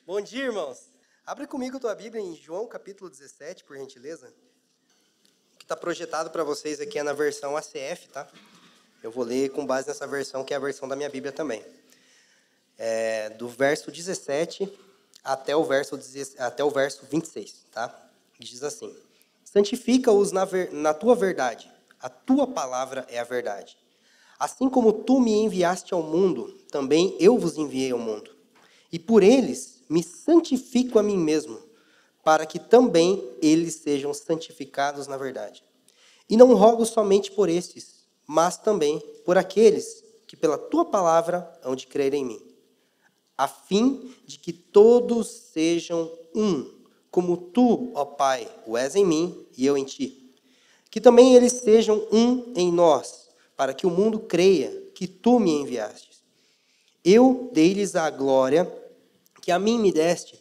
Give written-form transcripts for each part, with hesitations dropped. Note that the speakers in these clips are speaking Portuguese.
Bom dia, irmãos. Abre comigo tua Bíblia em João capítulo 17, por gentileza. O que está projetado para vocês aqui é na versão ACF, tá? Eu vou ler com base nessa versão, que é a versão da minha Bíblia também. Do verso 17 até o verso 26, tá? Diz assim: santifica-os na tua verdade, a tua palavra é a verdade. Assim como tu me enviaste ao mundo, também eu vos enviei ao mundo. E por eles me santifico a mim mesmo, para que também eles sejam santificados na verdade. E não rogo somente por estes, mas também por aqueles que pela tua palavra hão de crer em mim, a fim de que todos sejam um, como tu, ó Pai, o és em mim e eu em ti. Que também eles sejam um em nós, para que o mundo creia que tu me enviastes. Eu dei-lhes a glória que a mim me deste,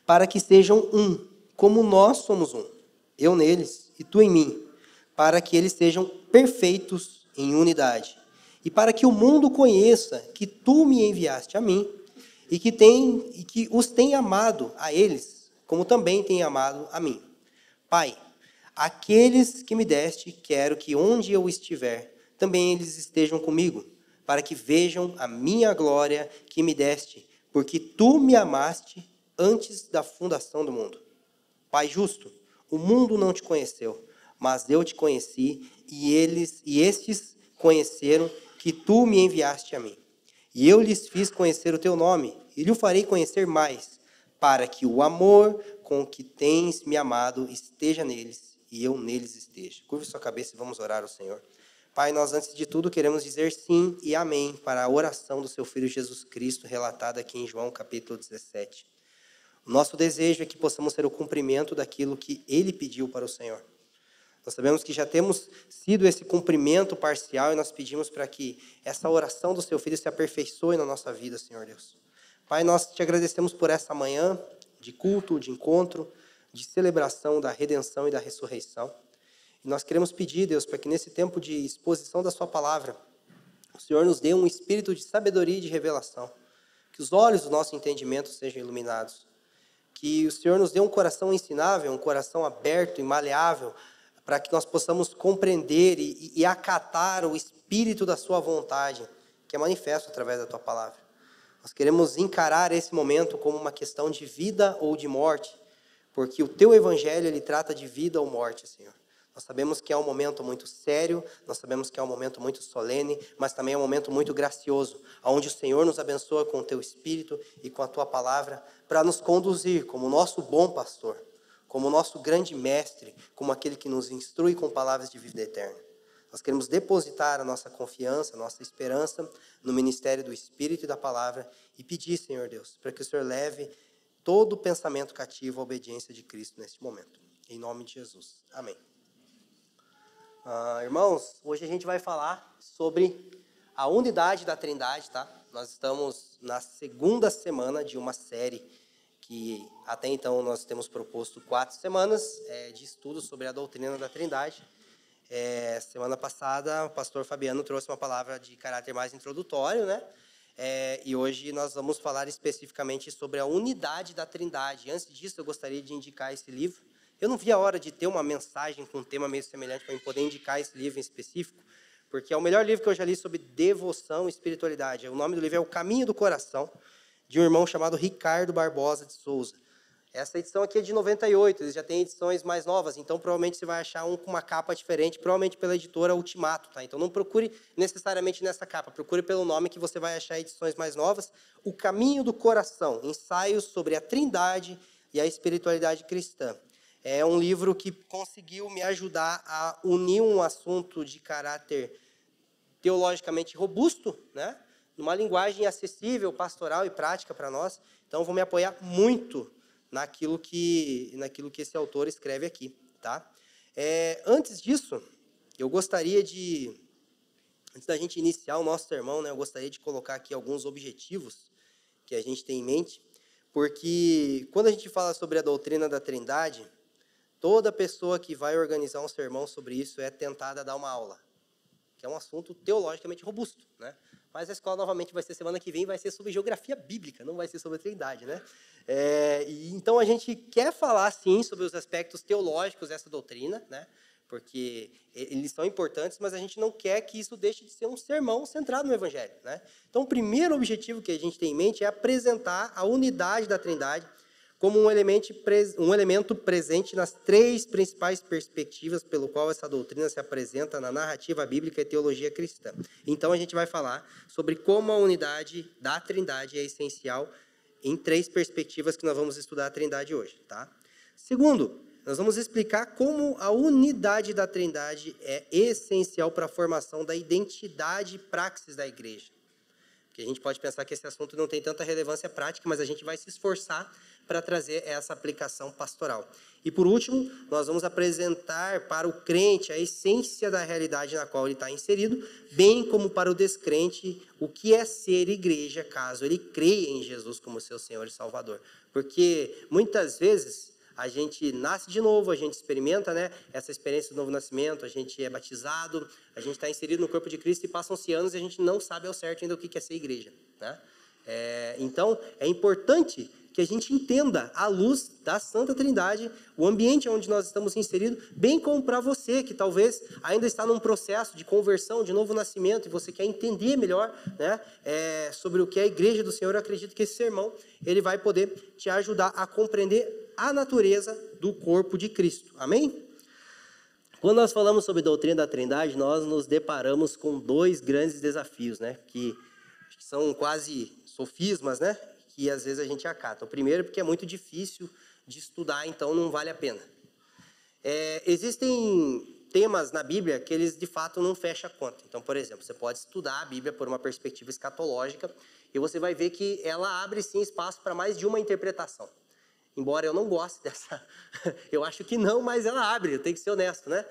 para que sejam um, como nós somos um. Eu neles e tu em mim, para que eles sejam perfeitos em unidade. E para que o mundo conheça que tu me enviaste a mim, e que os tem amado a eles, como também tem amado a mim. Pai, aqueles que me deste, quero que onde eu estiver, também eles estejam comigo, para que vejam a minha glória que me deste, porque tu me amaste antes da fundação do mundo. Pai justo, o mundo não te conheceu, mas eu te conheci, e estes conheceram que tu me enviaste a mim. E eu lhes fiz conhecer o teu nome, e lhe farei conhecer mais, para que o amor com que tens me amado esteja neles, e eu neles esteja. Curve sua cabeça e vamos orar ao Senhor. Pai, nós antes de tudo queremos dizer sim e amém para a oração do seu Filho Jesus Cristo, relatada aqui em João capítulo 17. O nosso desejo é que possamos ter o cumprimento daquilo que Ele pediu para o Senhor. Nós sabemos que já temos sido esse cumprimento parcial e nós pedimos para que essa oração do seu Filho se aperfeiçoe na nossa vida, Senhor Deus. Pai, nós te agradecemos por essa manhã de culto, de encontro, de celebração da redenção e da ressurreição. E nós queremos pedir, Deus, para que nesse tempo de exposição da sua palavra, o Senhor nos dê um espírito de sabedoria e de revelação. Que os olhos do nosso entendimento sejam iluminados. Que o Senhor nos dê um coração ensinável, um coração aberto e maleável, para que nós possamos compreender e acatar o espírito da sua vontade, que é manifesto através da tua palavra. Nós queremos encarar esse momento como uma questão de vida ou de morte, porque o teu evangelho ele trata de vida ou morte, Senhor. Nós sabemos que é um momento muito sério, nós sabemos que é um momento muito solene, mas também é um momento muito gracioso, onde o Senhor nos abençoa com o teu Espírito e com a tua palavra, para nos conduzir como nosso bom pastor, como nosso grande mestre, como aquele que nos instrui com palavras de vida eterna. Nós queremos depositar a nossa confiança, a nossa esperança no ministério do Espírito e da palavra e pedir, Senhor Deus, para que o Senhor leve todo o pensamento cativo à obediência de Cristo neste momento. Em nome de Jesus. Amém. Irmãos, hoje a gente vai falar sobre a unidade da Trindade, tá? Nós estamos na segunda semana de uma série que até então nós temos proposto 4 semanas de estudo sobre a doutrina da Trindade. Semana passada o pastor Fabiano trouxe uma palavra de caráter mais introdutório, né? E hoje nós vamos falar especificamente sobre a unidade da Trindade. Antes disso, eu gostaria de indicar esse livro. Eu não vi a hora de ter uma mensagem com um tema meio semelhante para eu poder indicar esse livro em específico, porque é o melhor livro que eu já li sobre devoção e espiritualidade. O nome do livro é O Caminho do Coração, de um irmão chamado Ricardo Barbosa de Souza. Essa edição aqui é de 98, eles já têm edições mais novas, então provavelmente você vai achar um com uma capa diferente, provavelmente pela editora Ultimato, tá? Então não procure necessariamente nessa capa, procure pelo nome que você vai achar edições mais novas. O Caminho do Coração, ensaios sobre a Trindade e a espiritualidade cristã. É um livro que conseguiu me ajudar a unir um assunto de caráter teologicamente robusto, né? Numa linguagem acessível, pastoral e prática para nós. Então, vou me apoiar muito naquilo que esse autor escreve aqui, tá? Antes disso, eu gostaria antes da gente iniciar o nosso sermão, né, eu gostaria de colocar aqui alguns objetivos que a gente tem em mente, porque quando a gente fala sobre a doutrina da Trindade, toda pessoa que vai organizar um sermão sobre isso é tentada a dar uma aula, que é um assunto teologicamente robusto, né? Mas a escola novamente vai ser semana que vem, vai ser sobre geografia bíblica, não vai ser sobre a Trindade, né? Então a gente quer falar sim sobre os aspectos teológicos dessa doutrina, né? Porque eles são importantes, mas a gente não quer que isso deixe de ser um sermão centrado no Evangelho, né? Então o primeiro objetivo que a gente tem em mente é apresentar a unidade da Trindade como um elemento presente nas três principais perspectivas pelo qual essa doutrina se apresenta na narrativa bíblica e teologia cristã. Então, a gente vai falar sobre como a unidade da Trindade é essencial em três perspectivas que nós vamos estudar a Trindade hoje, tá? Segundo, nós vamos explicar como a unidade da Trindade é essencial para a formação da identidade e praxis da igreja. Porque a gente pode pensar que esse assunto não tem tanta relevância prática, mas a gente vai se esforçar para trazer essa aplicação pastoral. E por último, nós vamos apresentar para o crente a essência da realidade na qual ele está inserido, bem como para o descrente o que é ser igreja, caso ele creia em Jesus como seu Senhor e Salvador. Porque muitas vezes a gente nasce de novo, a gente experimenta, né, essa experiência do novo nascimento, a gente é batizado, a gente está inserido no corpo de Cristo e passam-se anos e a gente não sabe ao certo ainda o que é ser igreja, né? Então, é importante que a gente entenda, à luz da Santa Trindade, o ambiente onde nós estamos inseridos, bem como para você, que talvez ainda está num processo de conversão, de novo nascimento, e você quer entender melhor, né, sobre o que é a Igreja do Senhor. Eu acredito que esse sermão ele vai poder te ajudar a compreender a natureza do corpo de Cristo. Amém? Quando nós falamos sobre doutrina da Trindade, nós nos deparamos com dois grandes desafios, né, que são quase sofismas, né, que às vezes a gente acata. O primeiro, porque é muito difícil de estudar, então não vale a pena. Existem temas na Bíblia que eles de fato não fecham a conta. Então, por exemplo, você pode estudar a Bíblia por uma perspectiva escatológica e você vai ver que ela abre sim espaço para mais de uma interpretação. Embora eu não goste dessa, eu acho que não, mas ela abre, eu tenho que ser honesto, né?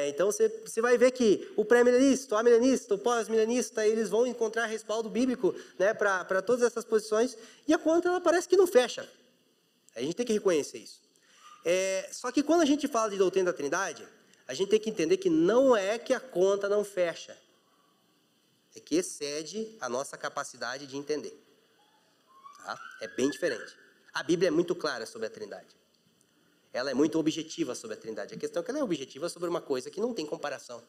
Então você vai ver que o pré-milenista, o amilenista, o pós-milenista, eles vão encontrar respaldo bíblico, né, para todas essas posições, e a conta ela parece que não fecha. A gente tem que reconhecer isso. Só que quando a gente fala de doutrina da Trindade, a gente tem que entender que não é que a conta não fecha, é que excede a nossa capacidade de entender. Tá? É bem diferente. A Bíblia é muito clara sobre a Trindade. Ela é muito objetiva sobre a Trindade. A questão é que ela é objetiva sobre uma coisa que não tem comparação.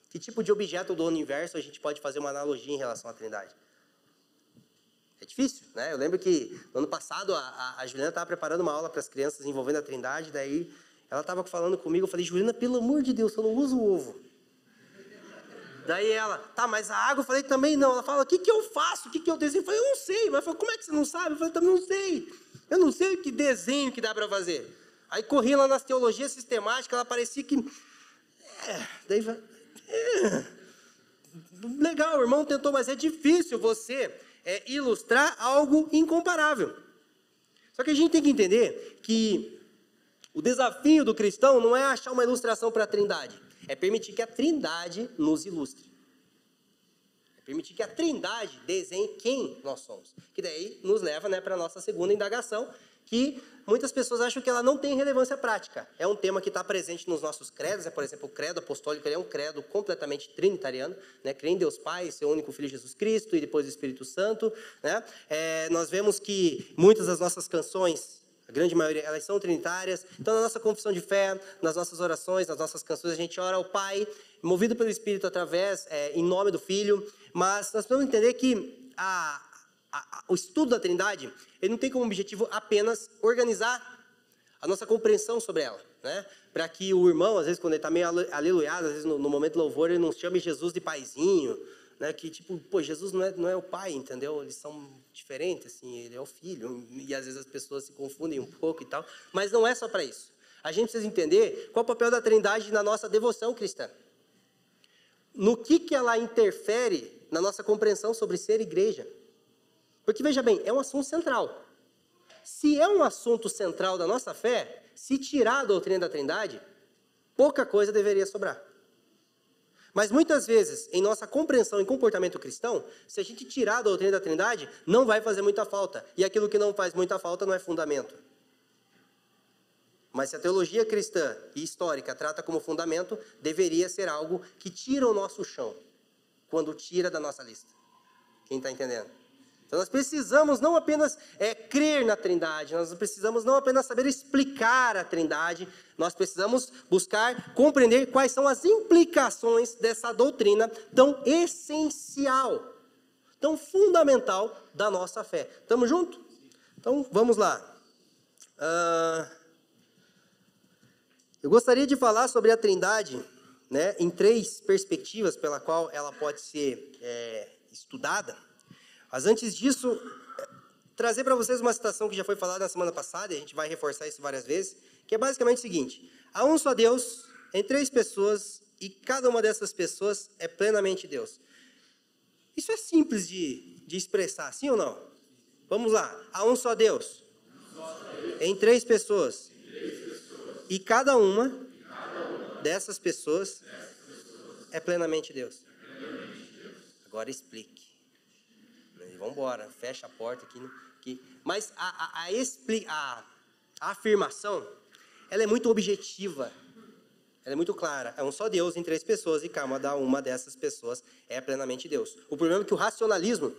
Que tipo de objeto do universo a gente pode fazer uma analogia em relação à Trindade? É difícil, né? Eu lembro que no ano passado a Juliana estava preparando uma aula para as crianças envolvendo a Trindade, daí ela estava falando comigo, eu falei, Juliana, pelo amor de Deus, eu não uso o ovo. Daí ela, tá, mas a água? Eu falei, também não. Ela fala, o que eu faço? O que eu desenho? Eu falei, eu não sei. Mas como é que você não sabe? Eu falei, também não sei. Eu não sei que desenho que dá para fazer. Aí corri lá nas teologias sistemáticas, ela parecia que... Legal, o irmão tentou, mas é difícil você ilustrar algo incomparável. Só que a gente tem que entender que o desafio do cristão não é achar uma ilustração para a Trindade, é permitir que a Trindade nos ilustre. É permitir que a Trindade desenhe quem nós somos. Que daí nos leva, né, para a nossa segunda indagação, que muitas pessoas acham que ela não tem relevância prática. É um tema que está presente nos nossos credos, por exemplo, o credo apostólico, ele é um credo completamente trinitariano, né? Crê em Deus Pai, seu único Filho Jesus Cristo e depois o Espírito Santo, né? Nós vemos que muitas das nossas canções, a grande maioria, elas são trinitárias. Então, na nossa confissão de fé, nas nossas orações, nas nossas canções, a gente ora ao Pai, movido pelo Espírito em nome do Filho. Mas nós precisamos entender que o estudo da Trindade, ele não tem como objetivo apenas organizar a nossa compreensão sobre ela, né? Para que o irmão, às vezes, quando ele está meio aleluiado, às vezes no momento de louvor, ele não chame Jesus de paizinho, né? Que tipo, pô, Jesus não é o pai, entendeu? Eles são diferentes, assim, ele é o filho, e às vezes as pessoas se confundem um pouco e tal, mas não é só para isso. A gente precisa entender qual é o papel da Trindade na nossa devoção cristã. No que ela interfere na nossa compreensão sobre ser igreja. Porque, veja bem, é um assunto central. Se é um assunto central da nossa fé, se tirar a doutrina da Trindade, pouca coisa deveria sobrar. Mas muitas vezes, em nossa compreensão e comportamento cristão, se a gente tirar a doutrina da Trindade, não vai fazer muita falta. E aquilo que não faz muita falta não é fundamento. Mas se a teologia cristã e histórica trata como fundamento, deveria ser algo que tira o nosso chão, quando tira da nossa lista. Quem está entendendo? Então nós precisamos não apenas crer na Trindade, nós precisamos não apenas saber explicar a Trindade, nós precisamos buscar compreender quais são as implicações dessa doutrina tão essencial, tão fundamental da nossa fé. Estamos juntos? Então vamos lá. Eu gostaria de falar sobre a Trindade, né, em 3 perspectivas pela qual ela pode ser estudada. Mas antes disso, trazer para vocês uma citação que já foi falada na semana passada, e a gente vai reforçar isso várias vezes, que é basicamente o seguinte: há um só Deus, em 3 pessoas, e cada uma dessas pessoas é plenamente Deus. Isso é simples de expressar, sim ou não? Vamos lá. Há um só Deus, em 3 pessoas, e cada uma dessas pessoas é plenamente Deus. Agora explique. Vamos embora, fecha a porta aqui. Mas a afirmação, ela é muito objetiva, ela é muito clara. É um só Deus em 3 pessoas e cada uma dessas pessoas é plenamente Deus. O problema é que o racionalismo,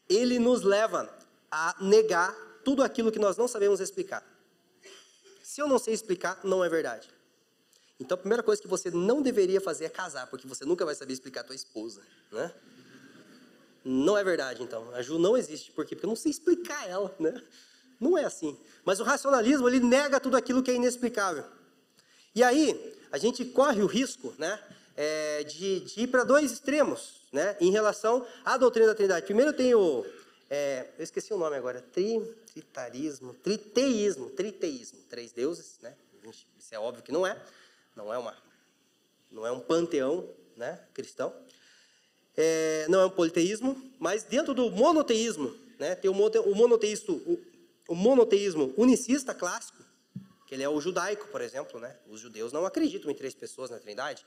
ele nos leva a negar tudo aquilo que nós não sabemos explicar. Se eu não sei explicar, não é verdade. Então a primeira coisa que você não deveria fazer é casar, porque você nunca vai saber explicar a tua esposa, né? Não é verdade, então. A Ju não existe. Por quê? Porque eu não sei explicar ela, né? Não é assim. Mas o racionalismo, ele nega tudo aquilo que é inexplicável. E aí, a gente corre o risco, né, de ir para 2 extremos, né, em relação à doutrina da Trindade. Primeiro tem eu esqueci o nome agora, triteísmo, 3 deuses, né? Isso é óbvio que não é um panteão, né, cristão. Não é um politeísmo, mas dentro do monoteísmo, né, tem o monoteísmo unicista clássico, que ele é o judaico, por exemplo, né? Os judeus não acreditam em 3 pessoas na Trindade,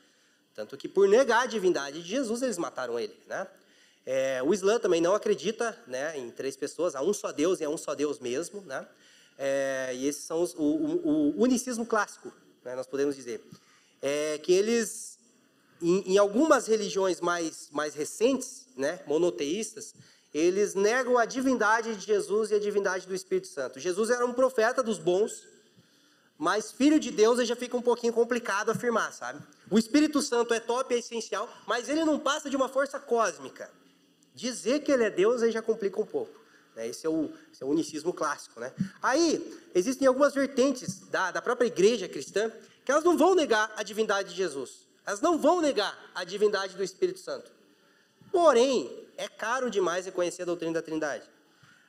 tanto que por negar a divindade de Jesus, eles mataram ele, né? O Islã também não acredita, né, em 3 pessoas, há um só Deus e é um só Deus mesmo, né? E esses são o unicismo clássico, né, nós podemos dizer. Que eles, em algumas religiões mais recentes, né, monoteístas, eles negam a divindade de Jesus e a divindade do Espírito Santo. Jesus era um profeta dos bons, mas filho de Deus aí já fica um pouquinho complicado afirmar, sabe? O Espírito Santo é top, é essencial, mas ele não passa de uma força cósmica. Dizer que ele é Deus aí já complica um pouco. Esse é o unicismo clássico, né? Aí, existem algumas vertentes da própria igreja cristã que elas não vão negar a divindade de Jesus. Elas não vão negar a divindade do Espírito Santo. Porém, é caro demais reconhecer a doutrina da Trindade.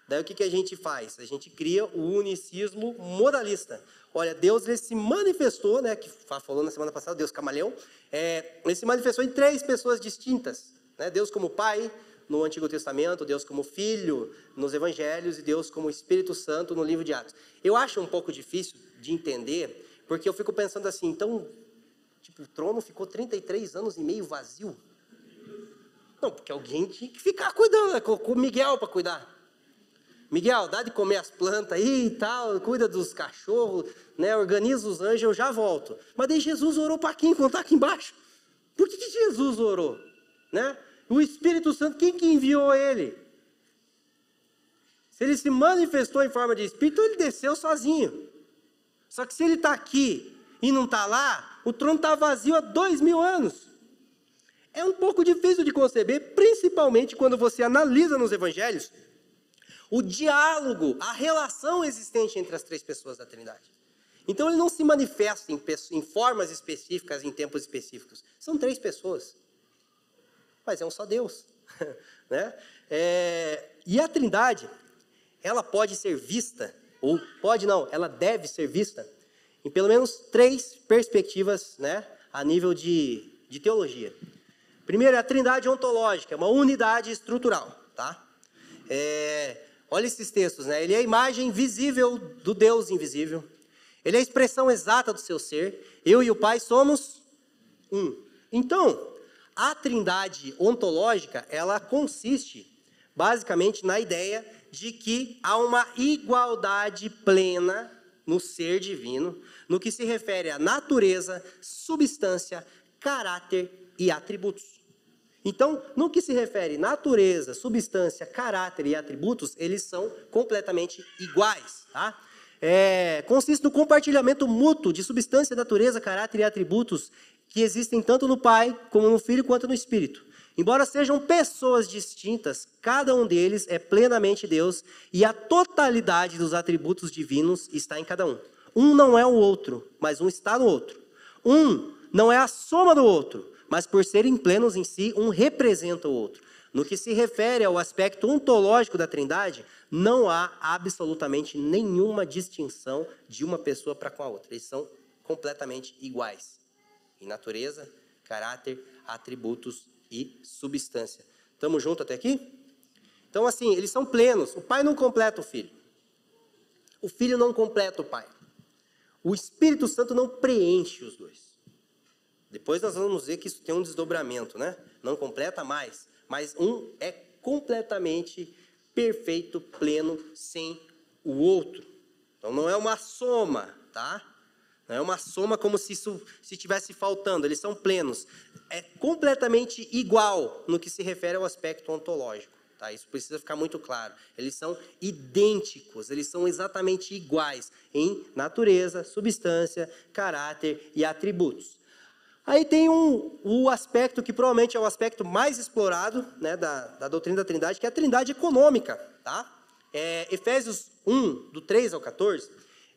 Daí o que a gente faz? A gente cria o unicismo modalista. Olha, Deus ele se manifestou, né, que falou na semana passada, Deus camaleão, ele se manifestou em 3 pessoas distintas. Né? Deus como Pai no Antigo Testamento, Deus como Filho nos Evangelhos e Deus como Espírito Santo no livro de Atos. Eu acho um pouco difícil de entender, porque eu fico pensando assim, então, tipo, o trono ficou 33 anos e meio vazio? Não, porque alguém tinha que ficar cuidando, né? Com Miguel para cuidar. Miguel, dá de comer as plantas aí e tal, cuida dos cachorros, né? Organiza os anjos, eu já volto. Mas daí Jesus orou para quem quando está aqui embaixo? Por que Jesus orou? Né? O Espírito Santo, quem que enviou ele? Se ele se manifestou em forma de Espírito, ele desceu sozinho. Só que se ele está aqui e não está lá, o trono está vazio há 2000 anos. É um pouco difícil de conceber, principalmente quando você analisa nos evangelhos o diálogo, a relação existente entre as 3 pessoas da Trindade. Então ele não se manifesta em formas específicas, em tempos específicos. São 3 pessoas. Mas é um só Deus. Né? E a Trindade, ela pode ser vista, ou pode não, ela deve ser vista, em pelo menos 3 perspectivas, né, a nível de teologia. Primeiro é a Trindade ontológica, uma unidade estrutural. Tá? Olha esses textos, né? Ele é a imagem visível do Deus invisível. Ele é a expressão exata do seu ser. Eu e o Pai somos um. Então, a Trindade ontológica, ela consiste basicamente na ideia de que há uma igualdade plena no ser divino, no que se refere à natureza, substância, caráter e atributos. Então, no que se refere natureza, substância, caráter e atributos, eles são completamente iguais, tá? Consiste no compartilhamento mútuo de substância, natureza, caráter e atributos que existem tanto no Pai, como no Filho, quanto no Espírito. Embora sejam pessoas distintas, cada um deles é plenamente Deus e a totalidade dos atributos divinos está em cada um. Um não é o outro, mas um está no outro. Um não é a soma do outro, mas por serem plenos em si, um representa o outro. No que se refere ao aspecto ontológico da Trindade, não há absolutamente nenhuma distinção de uma pessoa para com a outra. Eles são completamente iguais em natureza, caráter, atributos e substância. Estamos juntos até aqui? Então, assim, eles são plenos. O Pai não completa o Filho. O Filho não completa o Pai. O Espírito Santo não preenche os dois. Depois nós vamos ver que isso tem um desdobramento, né? Não completa mais, mas um é completamente perfeito, pleno, sem o outro. Então não é uma soma, tá? Não é uma soma como se isso estivesse faltando, eles são plenos. É completamente igual no que se refere ao aspecto ontológico, tá? Isso precisa ficar muito claro. Eles são idênticos, eles são exatamente iguais em natureza, substância, caráter e atributos. Aí tem o aspecto que provavelmente é o aspecto mais explorado, né, da doutrina da Trindade, que é a Trindade econômica, tá? Efésios 1, do 3 ao 14,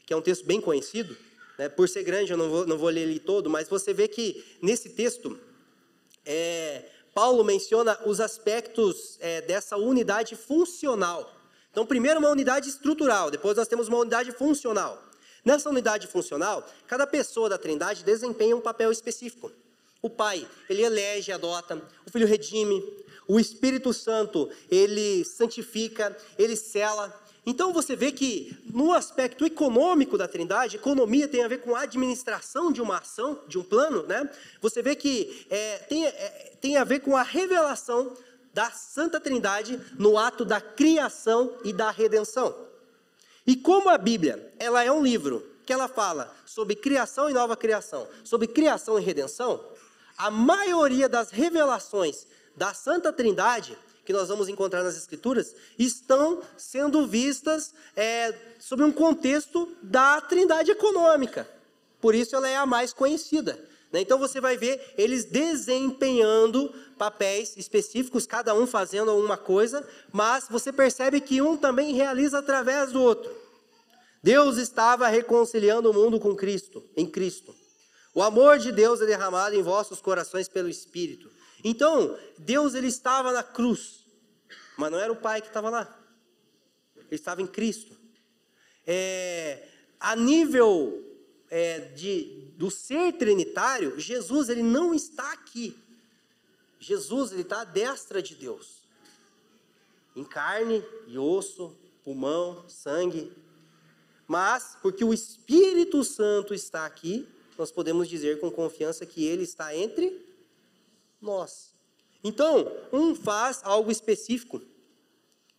que é um texto bem conhecido, né, por ser grande eu não vou ler ele todo, mas você vê que nesse texto Paulo menciona os aspectos dessa unidade funcional. Então, primeiro uma unidade estrutural, depois nós temos uma unidade funcional. Nessa unidade funcional, cada pessoa da Trindade desempenha um papel específico. O Pai, ele elege, adota. O Filho redime. O Espírito Santo, ele santifica, ele sela. Então você vê que no aspecto econômico da Trindade, economia tem a ver com a administração de uma ação, de um plano, né? Você vê que tem a ver com a revelação da Santa Trindade no ato da criação e da redenção. E como a Bíblia, ela é um livro que ela fala sobre criação e nova criação, sobre criação e redenção, a maioria das revelações da Santa Trindade, que nós vamos encontrar nas Escrituras, estão sendo vistas sob um contexto da Trindade econômica. Por isso ela é a mais conhecida. Então você vai ver eles desempenhando papéis específicos, cada um fazendo alguma coisa, mas você percebe que um também realiza através do outro. Deus estava reconciliando o mundo com Cristo, em Cristo. O amor de Deus é derramado em vossos corações pelo Espírito. Então, Deus ele estava na cruz, mas não era o Pai que estava lá. Ele estava em Cristo. A nível do ser trinitário, Jesus ele não está aqui. Jesus ele está à destra de Deus. Em carne e osso, pulmão, sangue. Mas, porque o Espírito Santo está aqui, nós podemos dizer com confiança que ele está entre nós. Então, um faz algo específico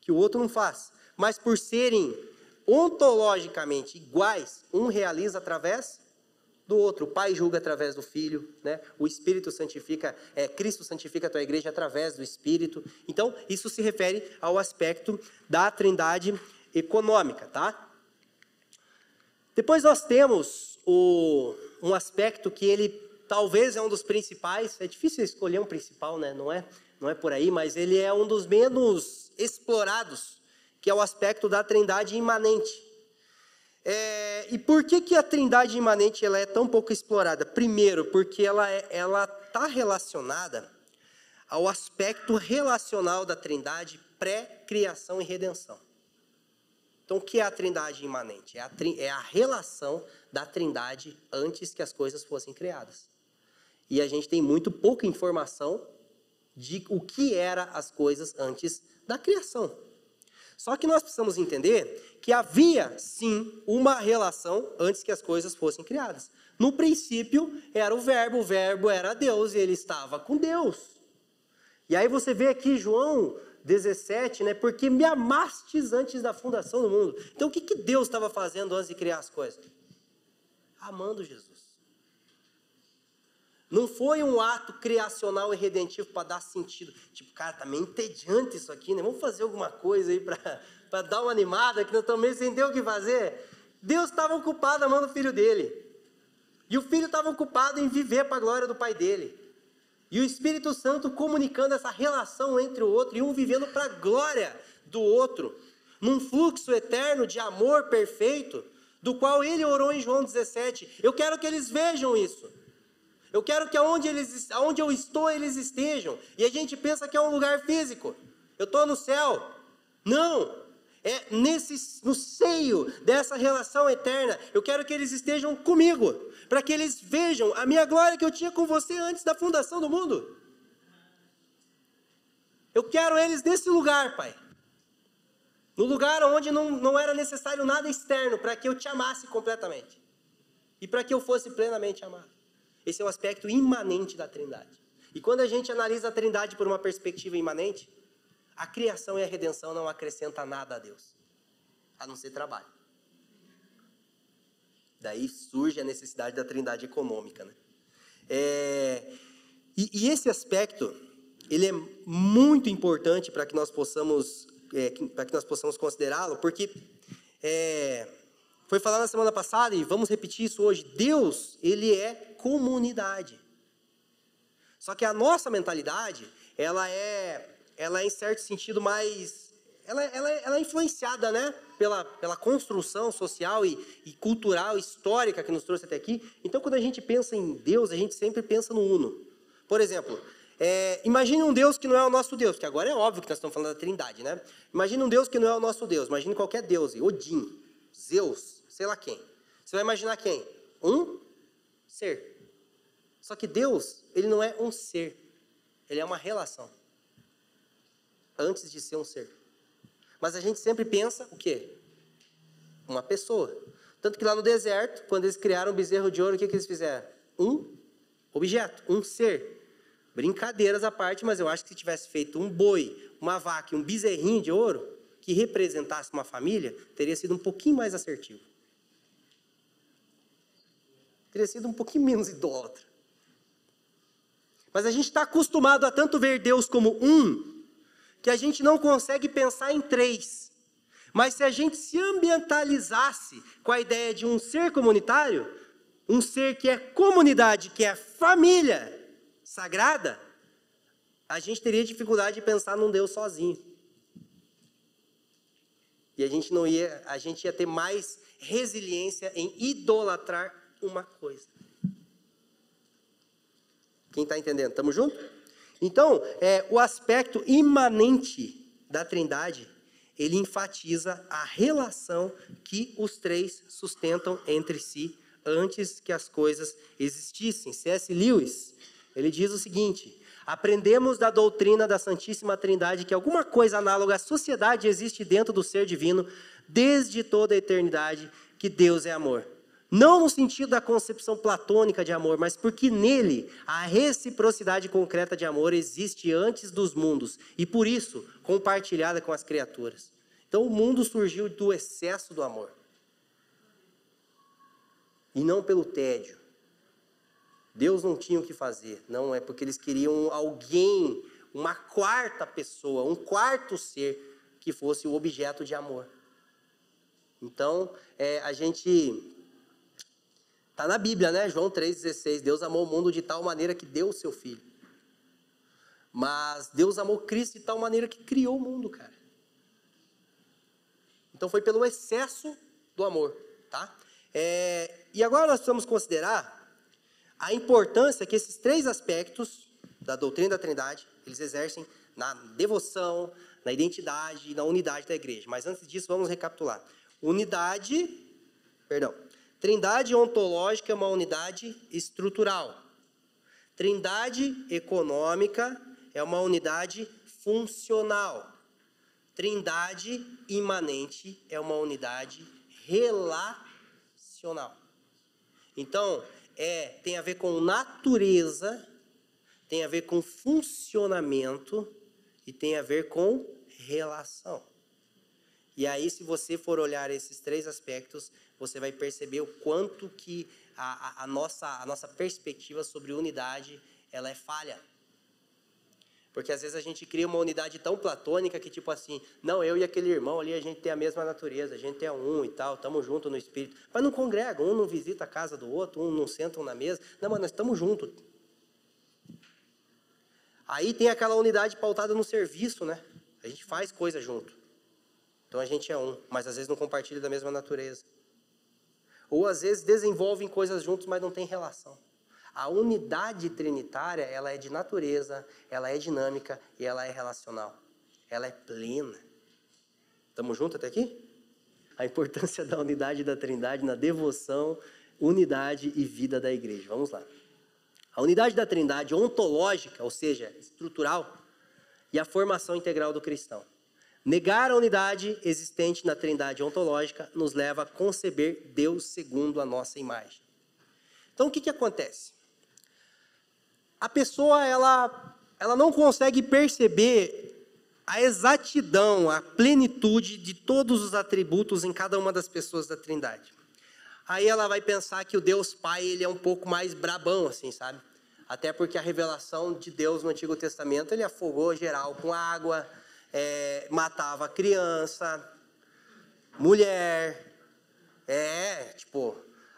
que o outro não faz. Mas por serem ontologicamente iguais, um realiza através do outro. O Pai julga através do Filho, né? O Espírito santifica, Cristo santifica a tua igreja através do Espírito. Então, isso se refere ao aspecto da Trindade econômica, tá? Depois nós temos um aspecto que ele talvez é um dos principais, é difícil escolher um principal, né? Não é por aí, mas ele é um dos menos explorados, que é o aspecto da Trindade imanente. E por que a Trindade imanente ela é tão pouco explorada? Primeiro, porque ela está relacionada ao aspecto relacional da Trindade pré-criação e redenção. Então, o que é a Trindade imanente? É a relação da Trindade antes que as coisas fossem criadas. E a gente tem muito pouca informação de o que eram as coisas antes da criação. Só que nós precisamos entender que havia, sim, uma relação antes que as coisas fossem criadas. No princípio, era o verbo era Deus, e ele estava com Deus. E aí você vê aqui João 17, né? Porque me amastes antes da fundação do mundo. Então, o que Deus estava fazendo antes de criar as coisas? Amando Jesus. Não foi um ato criacional e redentivo para dar sentido. Tipo, cara, tá meio entediante isso aqui, né? Vamos fazer alguma coisa aí para dar uma animada, que nós estamos meio sem ter o que fazer. Deus estava ocupado amando o filho dele. E o filho estava ocupado em viver para a glória do pai dele. E o Espírito Santo comunicando essa relação entre o outro e um vivendo para a glória do outro. Num fluxo eterno de amor perfeito, do qual ele orou em João 17. Eu quero que eles vejam isso. Eu quero que aonde eu estou, eles estejam. E a gente pensa que é um lugar físico. Eu estou no céu. Não. É no seio dessa relação eterna. Eu quero que eles estejam comigo. Para que eles vejam a minha glória que eu tinha com você antes da fundação do mundo. Eu quero eles nesse lugar, Pai. No lugar onde não era necessário nada externo para que eu te amasse completamente. E para que eu fosse plenamente amado. Esse é o aspecto imanente da Trindade. E quando a gente analisa a Trindade por uma perspectiva imanente, a criação e a redenção não acrescentam nada a Deus, a não ser trabalho. Daí surge a necessidade da Trindade econômica, né? E esse aspecto, ele é muito importante para que nós possamos considerá-lo, porque foi falado na semana passada, e vamos repetir isso hoje, Deus, ele é comunidade. Só que a nossa mentalidade, ela é em certo sentido mais... Ela é influenciada, né, pela construção social e cultural, histórica que nos trouxe até aqui. Então, quando a gente pensa em Deus, a gente sempre pensa no uno. Por exemplo, imagine um Deus que não é o nosso Deus, porque agora é óbvio que nós estamos falando da Trindade, né? Imagine um Deus que não é o nosso Deus. Imagine qualquer Deus, Odin, Zeus, sei lá quem. Você vai imaginar quem? Um ser. Só que Deus, ele não é um ser. Ele é uma relação. Antes de ser um ser. Mas a gente sempre pensa o quê? Uma pessoa. Tanto que lá no deserto, quando eles criaram o bezerro de ouro, o que eles fizeram? Um objeto, um ser. Brincadeiras à parte, mas eu acho que se tivesse feito um boi, uma vaca e um bezerrinho de ouro, que representasse uma família, teria sido um pouquinho mais assertivo. Teria sido um pouquinho menos idólatra. Mas a gente está acostumado a tanto ver Deus como um, que a gente não consegue pensar em três. Mas se a gente se ambientalizasse com a ideia de um ser comunitário, um ser que é comunidade, que é família sagrada, a gente teria dificuldade de pensar num Deus sozinho. E a gente ia ter mais resiliência em idolatrar uma coisa. Quem está entendendo? Estamos juntos? Então, o aspecto imanente da Trindade, ele enfatiza a relação que os três sustentam entre si antes que as coisas existissem. C.S. Lewis, ele diz o seguinte: aprendemos da doutrina da Santíssima Trindade que alguma coisa análoga à sociedade existe dentro do ser divino desde toda a eternidade, que Deus é amor. Não no sentido da concepção platônica de amor, mas porque nele a reciprocidade concreta de amor existe antes dos mundos e, por isso, compartilhada com as criaturas. Então, o mundo surgiu do excesso do amor. E não pelo tédio. Deus não tinha o que fazer. Não é porque eles queriam alguém, uma quarta pessoa, um quarto ser que fosse o objeto de amor. Então, a gente... Está na Bíblia, né? João 3,16. Deus amou o mundo de tal maneira que deu o seu filho. Mas Deus amou Cristo de tal maneira que criou o mundo, cara. Então foi pelo excesso do amor, tá? E agora nós precisamos considerar a importância que esses três aspectos da doutrina da Trindade, eles exercem na devoção, na identidade e na unidade da igreja. Mas antes disso, vamos recapitular. Trindade ontológica é uma unidade estrutural. Trindade econômica é uma unidade funcional. Trindade imanente é uma unidade relacional. Então, tem a ver com natureza, tem a ver com funcionamento e tem a ver com relação. E aí, se você for olhar esses três aspectos, você vai perceber o quanto que a nossa perspectiva sobre unidade, ela é falha. Porque às vezes a gente cria uma unidade tão platônica que tipo assim, não, eu e aquele irmão ali, a gente tem a mesma natureza, a gente é um e tal, estamos juntos no espírito. Mas não congrega, um não visita a casa do outro, um não senta na mesa. Não, mas nós estamos juntos. Aí tem aquela unidade pautada no serviço, né? A gente faz coisa junto. Então a gente é um, mas às vezes não compartilha da mesma natureza. Ou às vezes desenvolvem coisas juntos, mas não tem relação. A unidade trinitária, ela é de natureza, ela é dinâmica e ela é relacional. Ela é plena. Estamos juntos até aqui? A importância da unidade da Trindade na devoção, unidade e vida da igreja. Vamos lá. A unidade da Trindade ontológica, ou seja, estrutural, e a formação integral do cristão. Negar a unidade existente na Trindade ontológica nos leva a conceber Deus segundo a nossa imagem. Então, o que acontece? A pessoa, ela não consegue perceber a exatidão, a plenitude de todos os atributos em cada uma das pessoas da Trindade. Aí ela vai pensar que o Deus Pai, ele é um pouco mais brabão, assim, sabe? Até porque a revelação de Deus no Antigo Testamento, ele afogou geral com água, matava criança, mulher,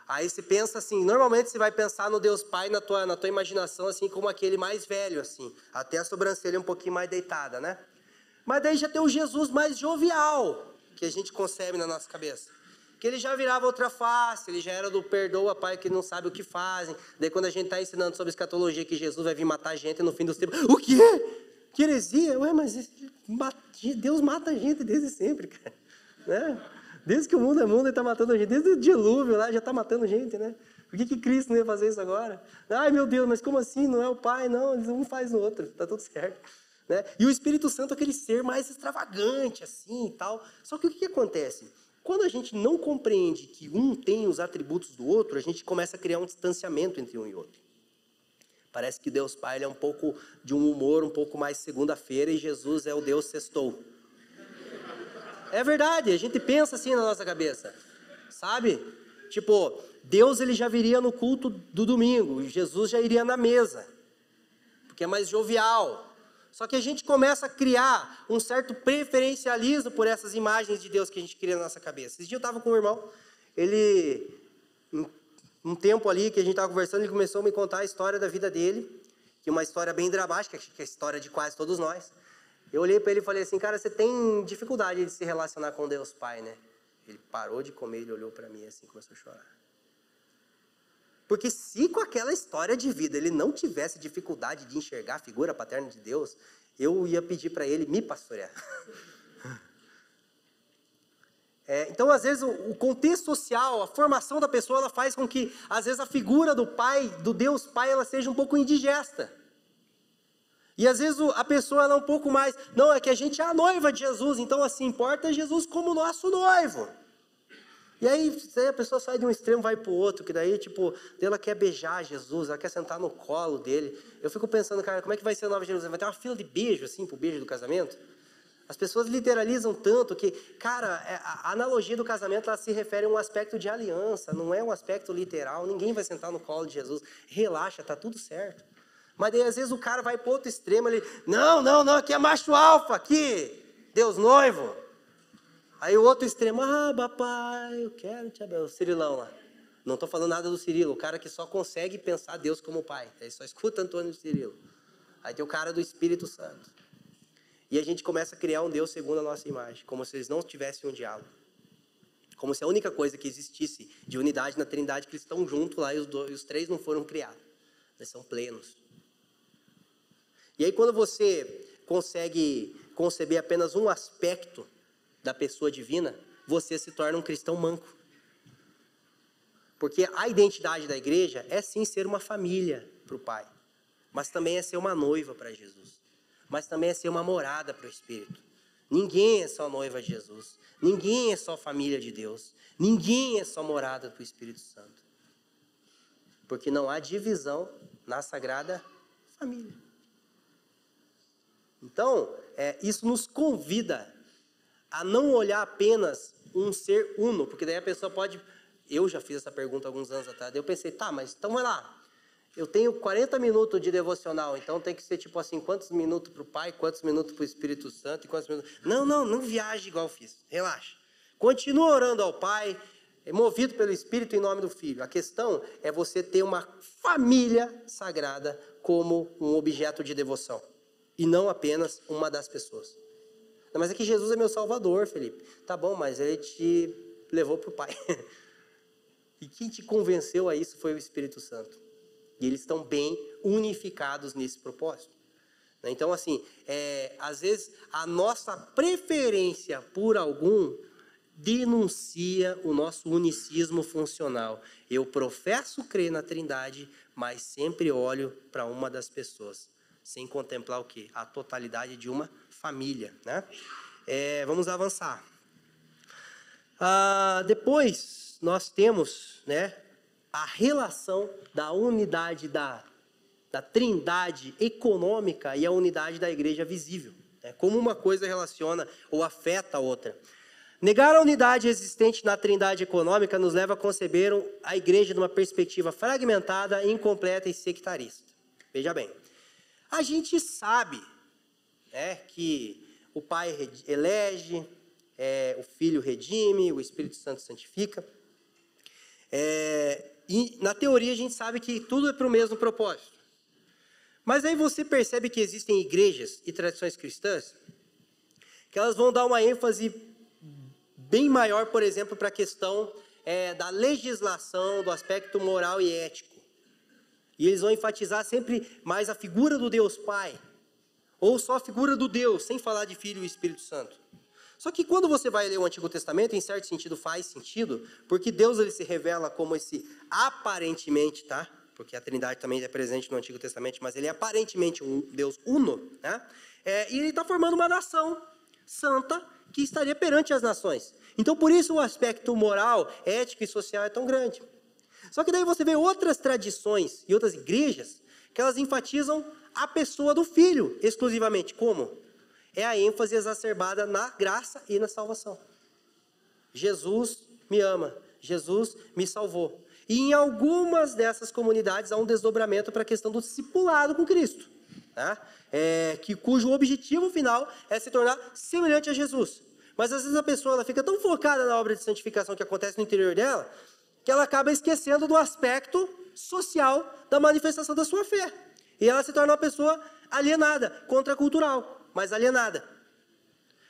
aí você pensa assim, normalmente você vai pensar no Deus Pai na tua imaginação, assim, como aquele mais velho, assim, até a sobrancelha um pouquinho mais deitada, né? Mas daí já tem o Jesus mais jovial, que a gente concebe na nossa cabeça. Que ele já virava outra face, ele já era do perdoa, Pai, que não sabe o que fazem. Daí quando a gente está ensinando sobre escatologia, que Jesus vai vir matar a gente no fim dos tempos, o quê? Que heresia? Ué, mas Deus mata a gente desde sempre, cara, né? Desde que o mundo é mundo, ele está matando a gente. Desde o dilúvio lá, já está matando gente, né? Por que Cristo não ia fazer isso agora? Ai, meu Deus, mas como assim? Não é o Pai? Não, um faz no outro. Está tudo certo. Né? E o Espírito Santo é aquele ser mais extravagante, assim, e tal. Só que o que acontece? Quando a gente não compreende que um tem os atributos do outro, a gente começa a criar um distanciamento entre um e outro. Parece que Deus Pai ele é um pouco de um humor um pouco mais segunda-feira e Jesus é o Deus sextou. É verdade, a gente pensa assim na nossa cabeça, sabe? Tipo, Deus ele já viria no culto do domingo, e Jesus já iria na mesa, porque é mais jovial. Só que a gente começa a criar um certo preferencialismo por essas imagens de Deus que a gente cria na nossa cabeça. Esse dia eu estava com um irmão, ele, um tempo ali que a gente estava conversando, ele começou a me contar a história da vida dele, que é uma história bem dramática, que é a história de quase todos nós. Eu olhei para ele e falei assim, cara, você tem dificuldade de se relacionar com Deus Pai, né? Ele parou de comer, ele olhou para mim assim e começou a chorar. Porque se com aquela história de vida ele não tivesse dificuldade de enxergar a figura paterna de Deus, eu ia pedir para ele me pastorear. Então, às vezes, o contexto social, a formação da pessoa, ela faz com que, às vezes, a figura do Pai, do Deus Pai, ela seja um pouco indigesta. E às vezes a pessoa ela é um pouco mais, não, é que a gente é a noiva de Jesus, então assim, importa Jesus como nosso noivo. E aí a pessoa sai de um extremo e vai para o outro, que daí tipo, ela quer beijar Jesus, ela quer sentar no colo dele. Eu fico pensando, cara, como é que vai ser a Nova Jerusalém? Vai ter uma fila de beijo assim, pro beijo do casamento? As pessoas literalizam tanto que, cara, a analogia do casamento ela se refere a um aspecto de aliança, não é um aspecto literal, ninguém vai sentar no colo de Jesus. Relaxa, tá tudo certo. Mas daí, às vezes, o cara vai para outro extremo, ele, não, aqui é macho alfa, aqui, Deus noivo. Aí o outro extremo, papai, eu quero te abençoar. O Cirilão lá. Não estou falando nada do Cirilo, o cara que só consegue pensar Deus como pai. Ele só escuta Antônio e Cirilo. Aí tem o cara do Espírito Santo. E a gente começa a criar um Deus segundo a nossa imagem, como se eles não tivessem um diálogo. Como se a única coisa que existisse de unidade na Trindade, que eles estão juntos lá e os três não foram criados. Eles são plenos. E aí quando você consegue conceber apenas um aspecto da pessoa divina, você se torna um cristão manco. Porque a identidade da igreja é sim ser uma família para o Pai, mas também é ser uma noiva para Jesus, mas também é ser uma morada para o Espírito. Ninguém é só noiva de Jesus, ninguém é só família de Deus, ninguém é só morada para o Espírito Santo. Porque não há divisão na Sagrada Família. Então, isso nos convida a não olhar apenas um ser uno, porque daí a pessoa pode... Eu já fiz essa pergunta alguns anos atrás, daí eu pensei, tá, mas então vai lá. Eu tenho 40 minutos de devocional, então tem que ser tipo assim, quantos minutos para o Pai, quantos minutos para o Espírito Santo e quantos minutos... Não viaje igual eu fiz, relaxa. Continua orando ao Pai, movido pelo Espírito em nome do Filho. A questão é você ter uma família sagrada como um objeto de devoção, e não apenas uma das pessoas. Não, mas é que Jesus é meu Salvador, Felipe. Tá bom, mas Ele te levou para o Pai. E quem te convenceu a isso foi o Espírito Santo. E eles estão bem unificados nesse propósito. Então, assim, às vezes a nossa preferência por algum denuncia o nosso unicismo funcional. Eu professo crer na Trindade, mas sempre olho para uma das pessoas, sem contemplar o quê? A totalidade de uma família, né? Vamos avançar. Depois nós temos, né, a relação da unidade da trindade econômica e a unidade da igreja visível. Como uma coisa relaciona ou afeta a outra. Negar a unidade existente na trindade econômica nos leva a conceber a igreja numa perspectiva fragmentada, incompleta e sectarista. Veja bem, a gente sabe, que o Pai elege, o Filho redime, o Espírito Santo santifica. E na teoria a gente sabe que tudo é para o mesmo propósito. Mas aí você percebe que existem igrejas e tradições cristãs que elas vão dar uma ênfase bem maior, por exemplo, para a questão da legislação, do aspecto moral e ético. E eles vão enfatizar sempre mais a figura do Deus Pai, ou só a figura do Deus, sem falar de Filho e Espírito Santo. Só que quando você vai ler o Antigo Testamento, em certo sentido faz sentido, porque Deus ele se revela como esse aparentemente, tá? Porque a Trindade também é presente no Antigo Testamento, mas ele é aparentemente um Deus uno, né? E ele está formando uma nação santa que estaria perante as nações. Então, por isso o aspecto moral, ético e social é tão grande. Só que daí você vê outras tradições e outras igrejas que elas enfatizam a pessoa do Filho exclusivamente. Como? É a ênfase exacerbada na graça e na salvação. Jesus me ama, Jesus me salvou. E em algumas dessas comunidades há um desdobramento para a questão do discipulado com Cristo, tá? Cujo objetivo final é se tornar semelhante a Jesus. Mas às vezes a pessoa ela fica tão focada na obra de santificação que acontece no interior dela, que ela acaba esquecendo do aspecto social da manifestação da sua fé. E ela se torna uma pessoa alienada, contracultural, mas alienada.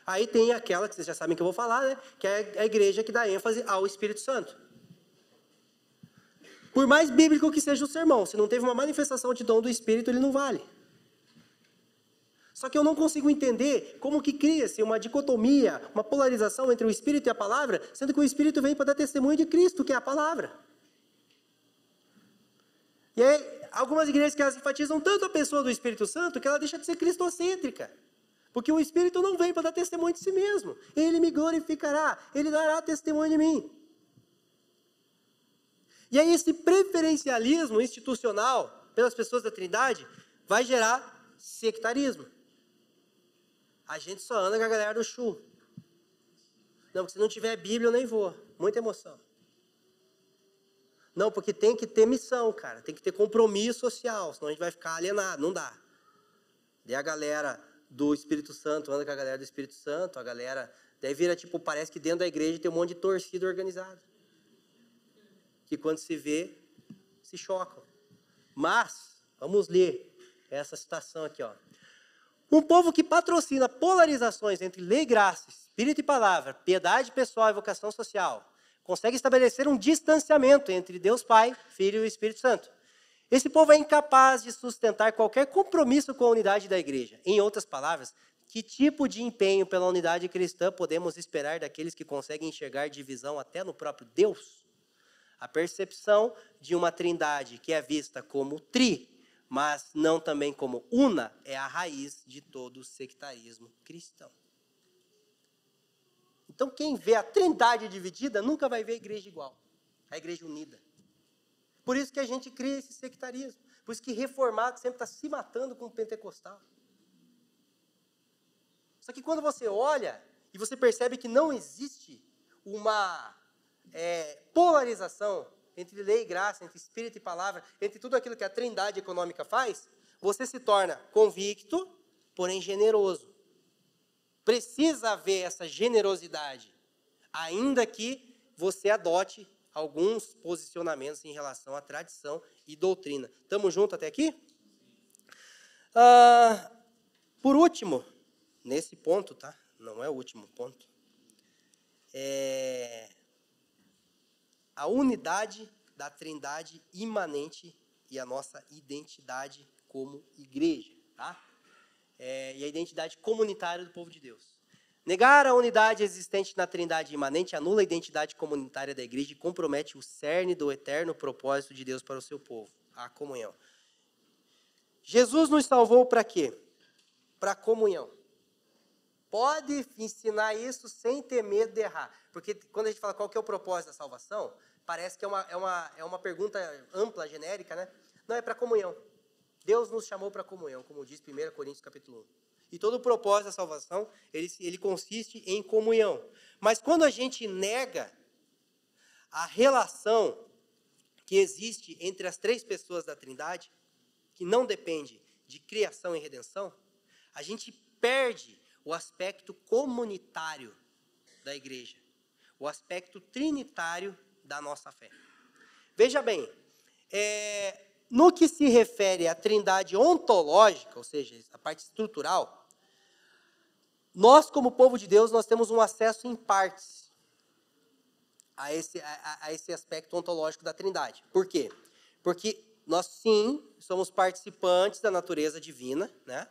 Aí tem aquela que vocês já sabem que eu vou falar, né? Que é a igreja que dá ênfase ao Espírito Santo. Por mais bíblico que seja o sermão, se não teve uma manifestação de dom do Espírito, ele não vale. Só que eu não consigo entender como que cria-se uma dicotomia, uma polarização entre o Espírito e a palavra, sendo que o Espírito vem para dar testemunho de Cristo, que é a palavra. E aí, algumas igrejas que elas enfatizam tanto a pessoa do Espírito Santo, que ela deixa de ser cristocêntrica. Porque o Espírito não vem para dar testemunho de si mesmo. Ele me glorificará, ele dará testemunho de mim. E aí esse preferencialismo institucional pelas pessoas da Trindade vai gerar sectarismo. A gente só anda com a galera do Chu. Não, porque se não tiver Bíblia eu nem vou. Muita emoção. Não, porque tem que ter missão, cara. Tem que ter compromisso social, senão a gente vai ficar alienado. Não dá. Daí a galera do Espírito Santo anda com a galera do Espírito Santo, a galera... Daí vira tipo, parece que dentro da igreja tem um monte de torcida organizada. Que quando se vê, se chocam. Mas, vamos ler essa citação aqui, ó. Um povo que patrocina polarizações entre lei e graça, espírito e palavra, piedade pessoal e vocação social, consegue estabelecer um distanciamento entre Deus Pai, Filho e Espírito Santo. Esse povo é incapaz de sustentar qualquer compromisso com a unidade da igreja. Em outras palavras, que tipo de empenho pela unidade cristã podemos esperar daqueles que conseguem enxergar divisão até no próprio Deus? A percepção de uma trindade que é vista como tri, mas não também como una, é a raiz de todo o sectarismo cristão. Então, quem vê a trindade dividida nunca vai ver a igreja igual, a igreja unida. Por isso que a gente cria esse sectarismo. Por isso que reformado sempre está se matando com o pentecostal. Só que quando você olha E você percebe que não existe uma polarização entre lei e graça, entre espírito e palavra, entre tudo aquilo que a trindade econômica faz, você se torna convicto, porém generoso. Precisa haver essa generosidade, ainda que você adote alguns posicionamentos em relação à tradição e doutrina. Estamos juntos até aqui? Por último, nesse ponto, tá? Não é o último ponto. A unidade da trindade imanente e a nossa identidade como igreja, tá? E a identidade comunitária do povo de Deus. Negar a unidade existente na trindade imanente anula a identidade comunitária da igreja e compromete o cerne do eterno propósito de Deus para o seu povo, a comunhão. Jesus nos salvou para quê? Para a comunhão. Pode ensinar isso sem ter medo de errar. Porque quando a gente fala qual que é o propósito da salvação, parece que é uma pergunta ampla, genérica, né? Não, é para comunhão. Deus nos chamou para comunhão, como diz 1 Coríntios capítulo 1. E todo o propósito da salvação, ele consiste em comunhão. Mas quando a gente nega a relação que existe entre as três pessoas da Trindade, que não depende de criação e redenção, a gente perde o aspecto comunitário da igreja, o aspecto trinitário da nossa fé. Veja bem, no que se refere à trindade ontológica, ou seja, a parte estrutural, nós, como povo de Deus, nós temos um acesso em partes a esse aspecto ontológico da trindade. Por quê? Porque nós, sim, somos participantes da natureza divina, né?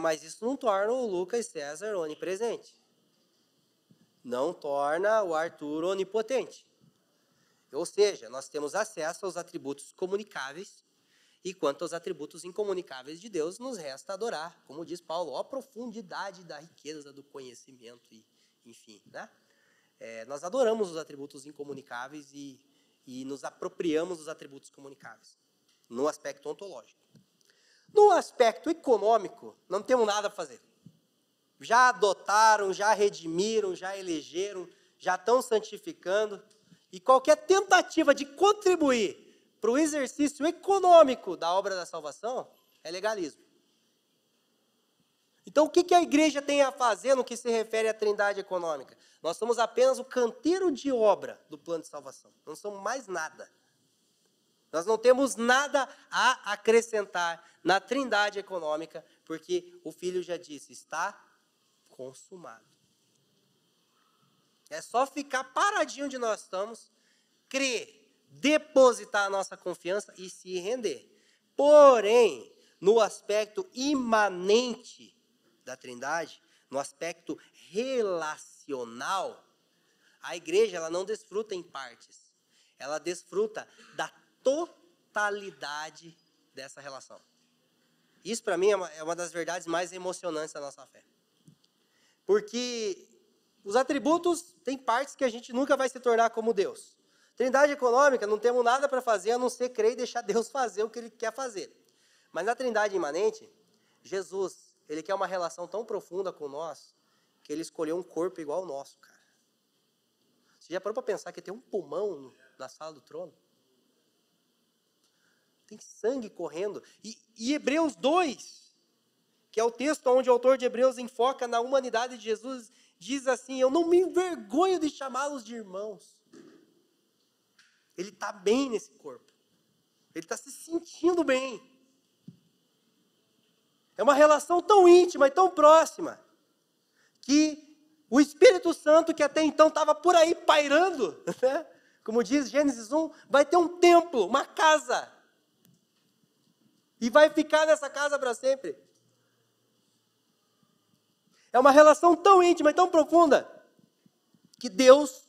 Mas isso não torna o Lucas César onipresente. Não torna o Arthur onipotente. Ou seja, nós temos acesso aos atributos comunicáveis, e quanto aos atributos incomunicáveis de Deus, nos resta adorar. Como diz Paulo, a profundidade da riqueza do conhecimento, enfim, né? Nós adoramos os atributos incomunicáveis e nos apropriamos dos atributos comunicáveis, no aspecto ontológico. No aspecto econômico, não temos nada a fazer. Já adotaram, já redimiram, já elegeram, já estão santificando. E qualquer tentativa de contribuir para o exercício econômico da obra da salvação é legalismo. Então, o que a igreja tem a fazer no que se refere à trindade econômica? Nós somos apenas o canteiro de obra do plano de salvação. Não somos mais nada. Nós não temos nada a acrescentar na trindade econômica, porque o Filho já disse, está consumado. É só ficar paradinho onde nós estamos, crer, depositar a nossa confiança e se render. Porém, no aspecto imanente da trindade, no aspecto relacional, a igreja ela não desfruta em partes. Ela desfruta da totalidade dessa relação. Isso, para mim, é uma das verdades mais emocionantes da nossa fé. Porque os atributos têm partes que a gente nunca vai se tornar como Deus. Trindade econômica, não temos nada para fazer a não ser crer e deixar Deus fazer o que Ele quer fazer. Mas na trindade imanente, Jesus, Ele quer uma relação tão profunda com nós, que Ele escolheu um corpo igual ao nosso, cara. Você já parou para pensar que tem um pulmão na sala do trono? Tem sangue correndo. E Hebreus 2, que é o texto onde o autor de Hebreus enfoca na humanidade de Jesus, diz assim, eu não me envergonho de chamá-los de irmãos. Ele está bem nesse corpo. Ele está se sentindo bem. É uma relação tão íntima e tão próxima, que o Espírito Santo, que até então estava por aí pairando, né? Como diz Gênesis 1, vai ter um templo, uma casa. E vai ficar nessa casa para sempre. É uma relação tão íntima e tão profunda, que Deus,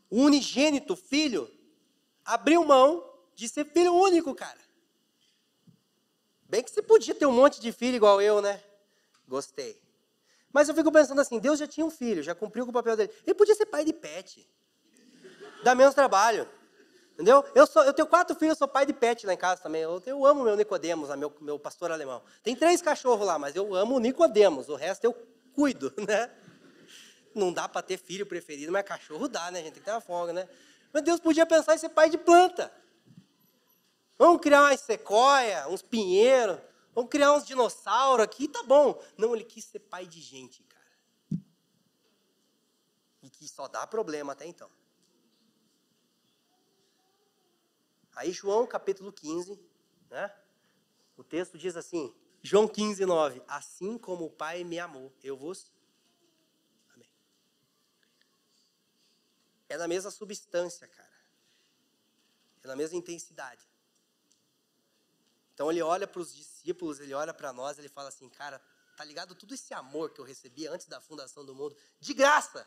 o unigênito Filho, abriu mão de ser filho único, cara. Bem que você podia ter um monte de filho igual eu, né? Gostei. Mas eu fico pensando assim, Deus já tinha um filho, já cumpriu com o papel dele. Ele podia ser pai de pet. Dá menos trabalho. Entendeu? Eu tenho 4 filhos, sou pai de pet lá em casa também. Eu amo meu Nicodemos, meu pastor alemão. Tem 3 cachorros lá, mas eu amo o Nicodemos. O resto eu cuido, né? Não dá para ter filho preferido, mas cachorro dá, né? A gente tem que ter uma folga, né? Mas Deus podia pensar em ser pai de planta. Vamos criar umas sequoia, uns pinheiros, vamos criar uns dinossauros aqui, tá bom. Não, ele quis ser pai de gente, cara. E que só dá problema até então. Aí João, capítulo 15, né? O texto diz assim, João 15, 9. Assim como o Pai me amou, eu vos... Amém. É na mesma substância, cara. É na mesma intensidade. Então ele olha para os discípulos, ele olha para nós, ele fala assim, cara, tá ligado tudo esse amor que eu recebi antes da fundação do mundo? De graça!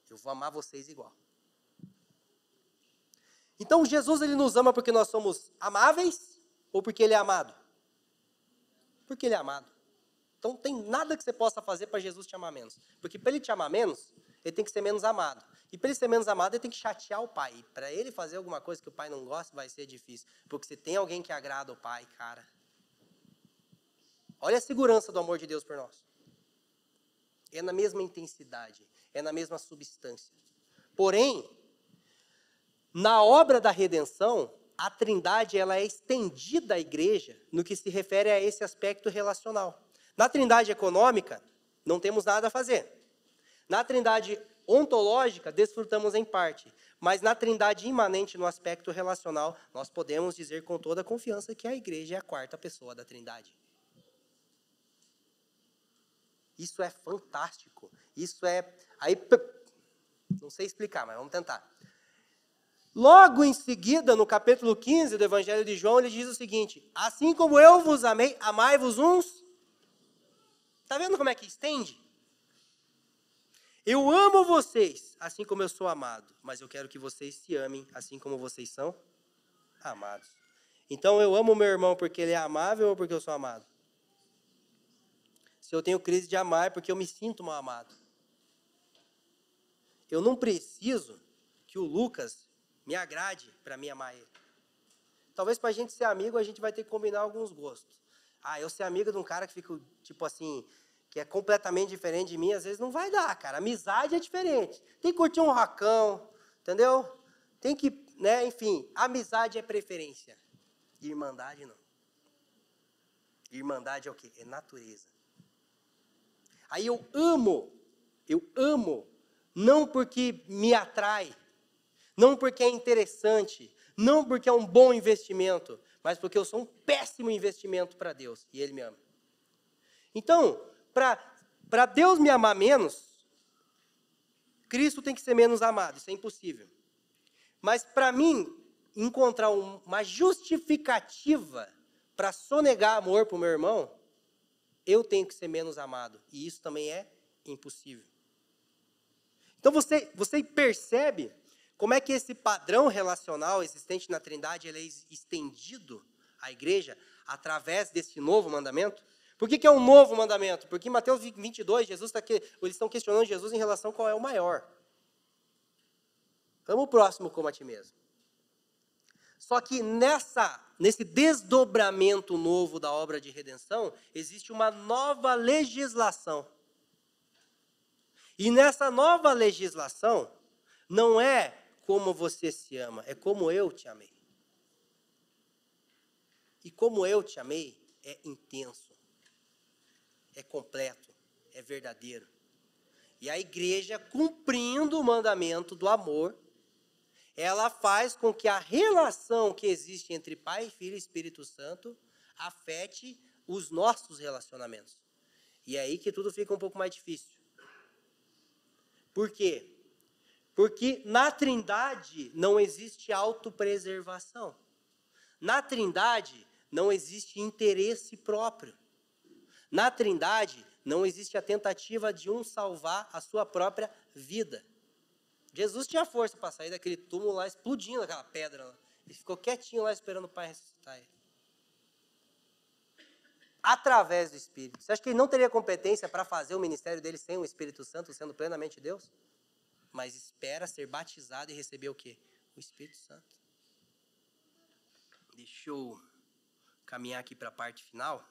Eu vou amar vocês igual. Então Jesus, ele nos ama porque nós somos amáveis ou porque ele é amado? Porque ele é amado. Então não tem nada que você possa fazer para Jesus te amar menos. Porque para ele te amar menos, ele tem que ser menos amado. E para ele ser menos amado, ele tem que chatear o pai. E para ele fazer alguma coisa que o pai não gosta, vai ser difícil. Porque se tem alguém que agrada o pai, cara. Olha a segurança do amor de Deus por nós. É na mesma intensidade, é na mesma substância. Porém, na obra da redenção, a Trindade ela é estendida à igreja no que se refere a esse aspecto relacional. Na Trindade econômica, não temos nada a fazer. Na Trindade ontológica, desfrutamos em parte. Mas na Trindade imanente, no aspecto relacional, nós podemos dizer com toda a confiança que a igreja é a quarta pessoa da Trindade. Isso é fantástico. Isso é... Aí, não sei explicar, mas vamos tentar. Logo em seguida, no capítulo 15 do Evangelho de João, ele diz o seguinte, assim como eu vos amei, amai-vos uns. Está vendo como é que estende? Eu amo vocês, assim como eu sou amado, mas eu quero que vocês se amem, assim como vocês são amados. Então, eu amo o meu irmão porque ele é amável ou porque eu sou amado? Se eu tenho crise de amar, é porque eu me sinto mal amado. Eu não preciso que o Lucas me agrade para me amar ele. Talvez para a gente ser amigo, a gente vai ter que combinar alguns gostos. Eu ser amigo de um cara que fica, tipo assim, que é completamente diferente de mim, às vezes não vai dar, cara. Amizade é diferente. Tem que curtir um rockão, entendeu? Tem que, né, enfim, amizade é preferência. Irmandade não. Irmandade é o quê? É natureza. Aí eu amo, não porque me atrai, não porque é interessante, não porque é um bom investimento, mas porque eu sou um péssimo investimento para Deus e Ele me ama. Então, para Deus me amar menos, Cristo tem que ser menos amado, isso é impossível. Mas para mim, encontrar uma justificativa para sonegar amor para o meu irmão, eu tenho que ser menos amado. E isso também é impossível. Então você percebe como é que esse padrão relacional existente na Trindade ele é estendido à igreja através desse novo mandamento? Por que é um novo mandamento? Porque em Mateus 22, eles estão questionando Jesus em relação a qual é o maior. Ama o próximo como a ti mesmo. Só que nesse desdobramento novo da obra de redenção, existe uma nova legislação. E nessa nova legislação, não é como você se ama, é como eu te amei. E como eu te amei é intenso, é completo, é verdadeiro. E a igreja, cumprindo o mandamento do amor, ela faz com que a relação que existe entre Pai, Filho e Espírito Santo afete os nossos relacionamentos. E é aí que tudo fica um pouco mais difícil. Por quê? Porque na Trindade não existe autopreservação. Na Trindade não existe interesse próprio. Na Trindade não existe a tentativa de um salvar a sua própria vida. Jesus tinha força para sair daquele túmulo lá, explodindo aquela pedra lá. Ele ficou quietinho lá esperando o Pai ressuscitar ele. Através do Espírito. Você acha que ele não teria competência para fazer o ministério dele sem o Espírito Santo, sendo plenamente Deus? Mas espera ser batizado e receber o quê? O Espírito Santo. Deixa eu caminhar aqui para a parte final.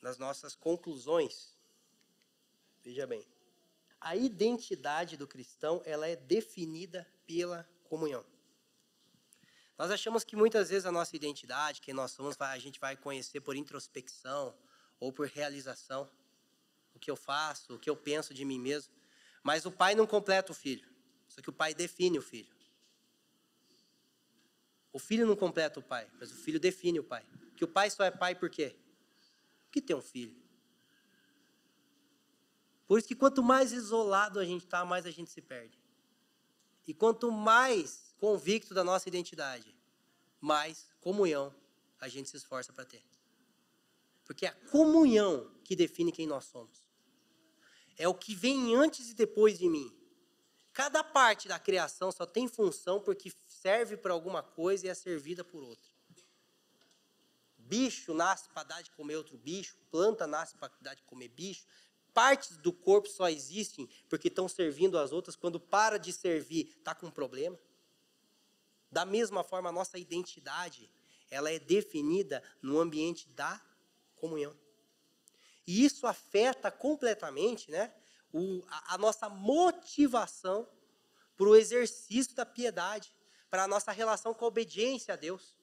nas nossas conclusões, veja bem, a identidade do cristão, ela é definida pela comunhão. Nós achamos que muitas vezes a nossa identidade, quem nós somos, a gente vai conhecer por introspecção ou por realização. O que eu faço, o que eu penso de mim mesmo. Mas o pai não completa o filho. Só que o pai define o filho. O filho não completa o pai, mas o filho define o pai. Que o pai só é pai por quê? Porque tem um filho. Por isso que quanto mais isolado a gente está, mais a gente se perde. E quanto mais convicto da nossa identidade, mais comunhão a gente se esforça para ter. Porque é a comunhão que define quem nós somos. É o que vem antes e depois de mim. Cada parte da criação só tem função porque serve para alguma coisa e é servida por outra. Bicho nasce para dar de comer outro bicho, planta nasce para dar de comer bicho. Partes do corpo só existem porque estão servindo as outras. Quando para de servir, está com um problema. Da mesma forma, a nossa identidade, ela é definida no ambiente da comunhão. E isso afeta completamente, né, a nossa motivação para o exercício da piedade, para a nossa relação com a obediência a Deus.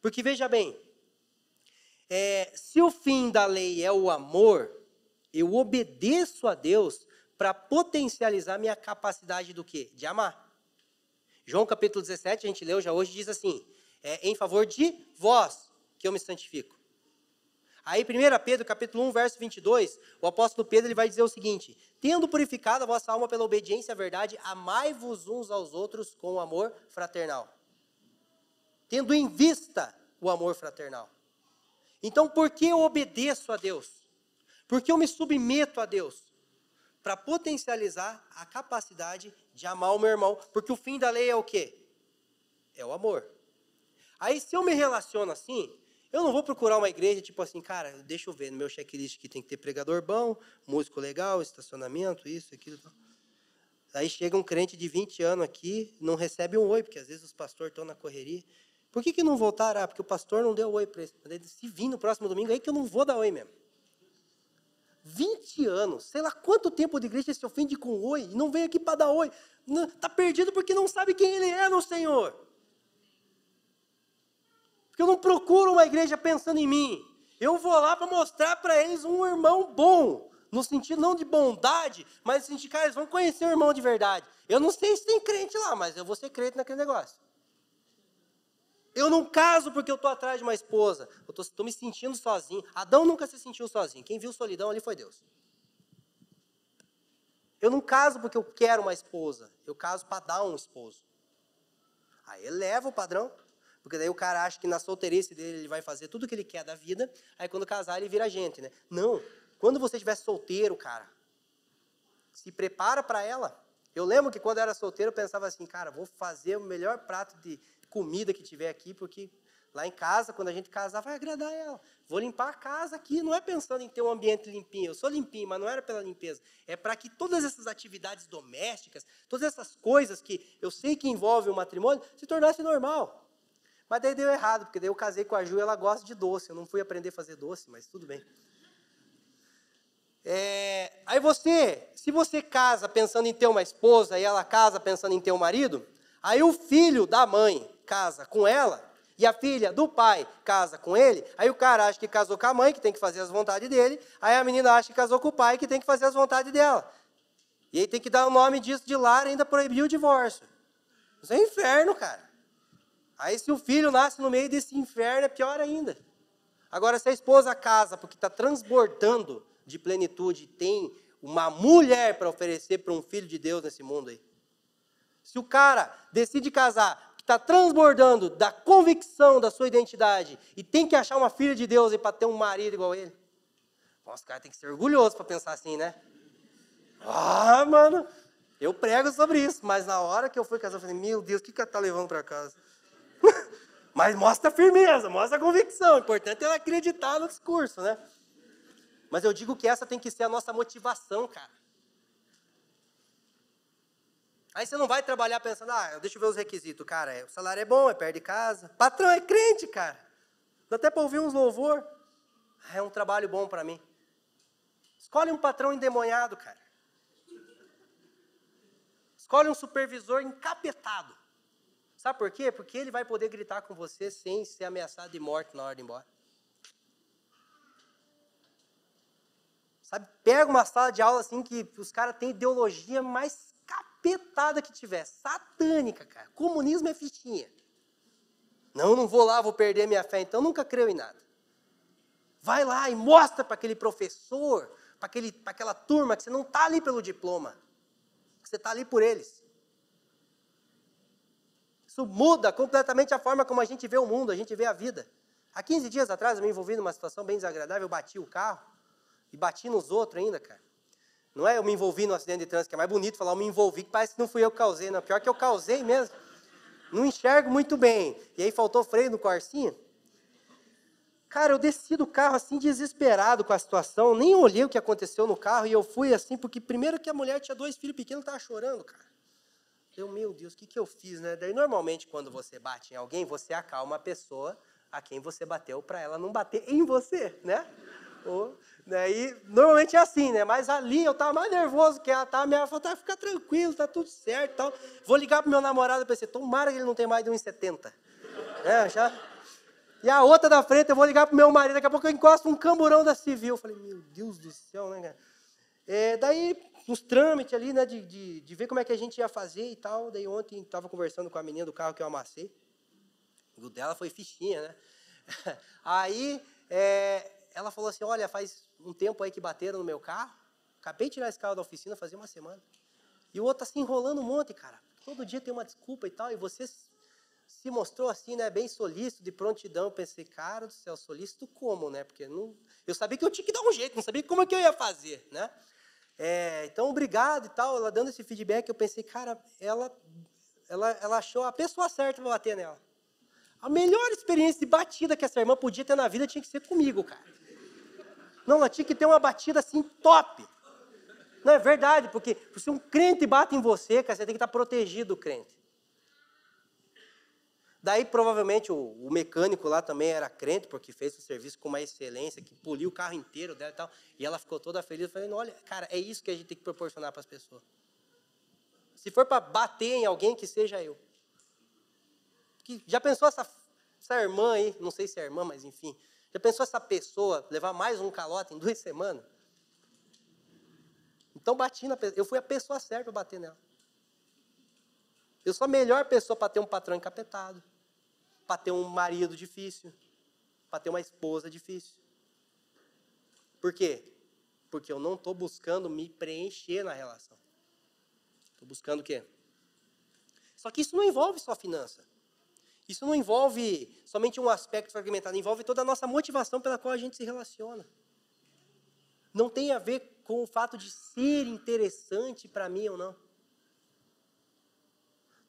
Porque, veja bem, se o fim da lei é o amor, eu obedeço a Deus para potencializar minha capacidade do quê? De amar. João capítulo 17, a gente leu já hoje, diz assim, em favor de vós que eu me santifico. Aí 1 Pedro capítulo 1, verso 22, o apóstolo Pedro ele vai dizer o seguinte, tendo purificado a vossa alma pela obediência à verdade, amai-vos uns aos outros com o amor fraternal. Tendo em vista o amor fraternal. Então, por que eu obedeço a Deus? Por que eu me submeto a Deus? Para potencializar a capacidade de amar o meu irmão. Porque o fim da lei é o quê? É o amor. Aí, se eu me relaciono assim, eu não vou procurar uma igreja tipo assim, cara, deixa eu ver, no meu checklist aqui tem que ter pregador bom, músico legal, estacionamento, isso, aquilo. Tal. Aí chega um crente de 20 anos aqui, não recebe um oi, porque às vezes os pastores estão na correria. Por que não voltaram? Ah, porque o pastor não deu oi para ele. Se vir no próximo domingo, aí que eu não vou dar oi mesmo. 20 anos, sei lá quanto tempo de igreja se ofende com oi, e não vem aqui para dar oi. Está perdido porque não sabe quem ele é no Senhor. Porque eu não procuro uma igreja pensando em mim. Eu vou lá para mostrar para eles um irmão bom. No sentido não de bondade, mas no sentido, cara, eles vão conhecer o irmão de verdade. Eu não sei se tem crente lá, mas eu vou ser crente naquele negócio. Eu não caso porque eu estou atrás de uma esposa. Eu estou me sentindo sozinho. Adão nunca se sentiu sozinho. Quem viu solidão ali foi Deus. Eu não caso porque eu quero uma esposa. Eu caso para dar um esposo. Aí eleva o padrão. Porque daí o cara acha que na solteirice dele ele vai fazer tudo o que ele quer da vida. Aí quando casar ele vira gente, né? Não. Quando você estiver solteiro, cara, se prepara para ela. Eu lembro que quando eu era solteiro eu pensava assim, cara, vou fazer o melhor prato de comida que tiver aqui, porque lá em casa, quando a gente casar, vai agradar ela. Vou limpar a casa aqui, não é pensando em ter um ambiente limpinho. Eu sou limpinho, mas não era pela limpeza. É para que todas essas atividades domésticas, todas essas coisas que eu sei que envolvem o matrimônio, se tornasse normal. Mas daí deu errado, porque daí eu casei com a Ju e ela gosta de doce. Eu não fui aprender a fazer doce, mas tudo bem. Aí se você casa pensando em ter uma esposa e ela casa pensando em ter um marido, aí o filho da mãe casa com ela e a filha do pai casa com ele, aí o cara acha que casou com a mãe, que tem que fazer as vontades dele, aí a menina acha que casou com o pai, que tem que fazer as vontades dela. E aí tem que dar o nome disso de lar e ainda proibir o divórcio. Isso é inferno, cara. Aí se o filho nasce no meio desse inferno, é pior ainda. Agora, se a esposa casa porque está transbordando de plenitude, tem uma mulher para oferecer para um filho de Deus nesse mundo aí. Se o cara decide casar, que está transbordando da convicção da sua identidade, e tem que achar uma filha de Deus para ter um marido igual ele, nossa, o cara tem que ser orgulhoso para pensar assim, né? Ah, mano, eu prego sobre isso, mas na hora que eu fui casar, eu falei, meu Deus, o que ela está levando para casa? Mas mostra a firmeza, mostra a convicção. O importante é ela acreditar no discurso, né? Mas eu digo que essa tem que ser a nossa motivação, cara. Aí você não vai trabalhar pensando, deixa eu ver os requisitos. Cara, o salário é bom, é perto de casa. Patrão é crente, cara. Dá até para ouvir uns louvor. É um trabalho bom para mim. Escolhe um patrão endemoniado, cara. Escolhe um supervisor encapetado. Sabe por quê? Porque ele vai poder gritar com você sem ser ameaçado de morte na hora de ir embora. Sabe, pega uma sala de aula assim que os caras têm ideologia mais capetada que tiver. Satânica, cara. Comunismo é fichinha. Não vou lá, vou perder minha fé. Então nunca creu em nada. Vai lá e mostra para aquele professor, para aquela turma, que você não está ali pelo diploma. Que você está ali por eles. Isso muda completamente a forma como a gente vê o mundo, a gente vê a vida. Há 15 dias atrás eu me envolvi numa situação bem desagradável, eu bati o carro e bati nos outros ainda, cara. Não é eu me envolvi no acidente de trânsito, que é mais bonito falar eu me envolvi, que parece que não fui eu que causei, não. Pior que eu causei mesmo. Não enxergo muito bem. E aí faltou freio no Corsinha. Cara, eu desci do carro assim desesperado com a situação, nem olhei o que aconteceu no carro e eu fui assim, porque primeiro que a mulher tinha 2 filhos pequenos e estava chorando, cara. Meu Deus, o que eu fiz, né? Daí, normalmente, quando você bate em alguém, você acalma a pessoa a quem você bateu para ela não bater em você, né? Daí, normalmente é assim, né? Mas ali eu tava mais nervoso que ela tava. Minha avó falou, fica tranquilo, tá tudo certo e tal. Vou ligar pro meu namorado e pensei, tomara que ele não tenha mais de 1,70. Já. E a outra da frente, eu vou ligar pro meu marido, daqui a pouco eu encosto um camburão da Civil. Eu falei, meu Deus do céu, né, cara? Daí, nos trâmites ali, né, de ver como é que a gente ia fazer e tal. Daí ontem, estava conversando com a menina do carro que eu amassei. O dela foi fichinha, né? Aí, ela falou assim, olha, faz um tempo aí que bateram no meu carro. Acabei de tirar esse carro da oficina, fazia uma semana. E o outro tá se enrolando um monte, cara. Todo dia tem uma desculpa e tal. E você se mostrou assim, né, bem solícito, de prontidão. Eu pensei, cara do céu, solícito como, né? Porque não, eu sabia que eu tinha que dar um jeito, não sabia como é que eu ia fazer, né? Então, obrigado e tal. Ela dando esse feedback, eu pensei, cara, ela achou a pessoa certa para bater nela. A melhor experiência de batida que essa irmã podia ter na vida tinha que ser comigo, cara. Não, ela tinha que ter uma batida assim top. Não, é verdade, porque se um crente bate em você, cara, você tem que estar protegido do crente. Daí, provavelmente, o mecânico lá também era crente, porque fez o serviço com uma excelência, que poliu o carro inteiro dela e tal. E ela ficou toda feliz, falando, olha, cara, é isso que a gente tem que proporcionar para as pessoas. Se for para bater em alguém, que seja eu. Já pensou essa irmã aí, não sei se é irmã, mas enfim, já pensou essa pessoa levar mais um calote em 2 semanas? Então, eu fui a pessoa certa para bater nela. Eu sou a melhor pessoa para ter um patrão encapetado, para ter um marido difícil, para ter uma esposa difícil. Por quê? Porque eu não estou buscando me preencher na relação. Estou buscando o quê? Só que isso não envolve só finança. Isso não envolve somente um aspecto fragmentado, envolve toda a nossa motivação pela qual a gente se relaciona. Não tem a ver com o fato de ser interessante para mim ou não.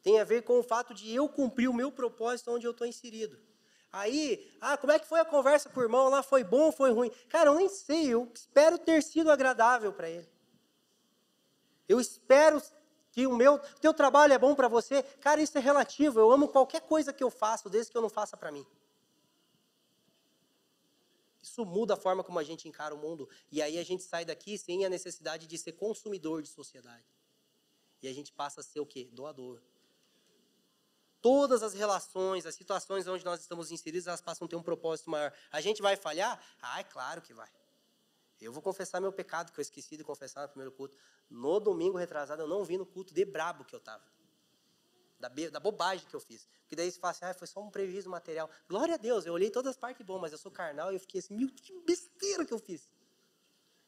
Tem a ver com o fato de eu cumprir o meu propósito onde eu estou inserido. Aí, como é que foi a conversa com o irmão lá? Foi bom ou foi ruim? Cara, eu nem sei, eu espero ter sido agradável para ele. Eu espero que o teu trabalho é bom para você. Cara, isso é relativo, eu amo qualquer coisa que eu faço, desde que eu não faça para mim. Isso muda a forma como a gente encara o mundo. E aí a gente sai daqui sem a necessidade de ser consumidor de sociedade. E a gente passa a ser o quê? Doador. Todas as relações, as situações onde nós estamos inseridos, elas passam a ter um propósito maior. A gente vai falhar? É claro que vai. Eu vou confessar meu pecado, que eu esqueci de confessar no primeiro culto. No domingo retrasado, eu não vim no culto de brabo que eu estava. Da bobagem que eu fiz. Porque daí você fala assim, foi só um prejuízo material. Glória a Deus, eu olhei todas as partes boas, mas eu sou carnal e eu fiquei assim, que besteira que eu fiz.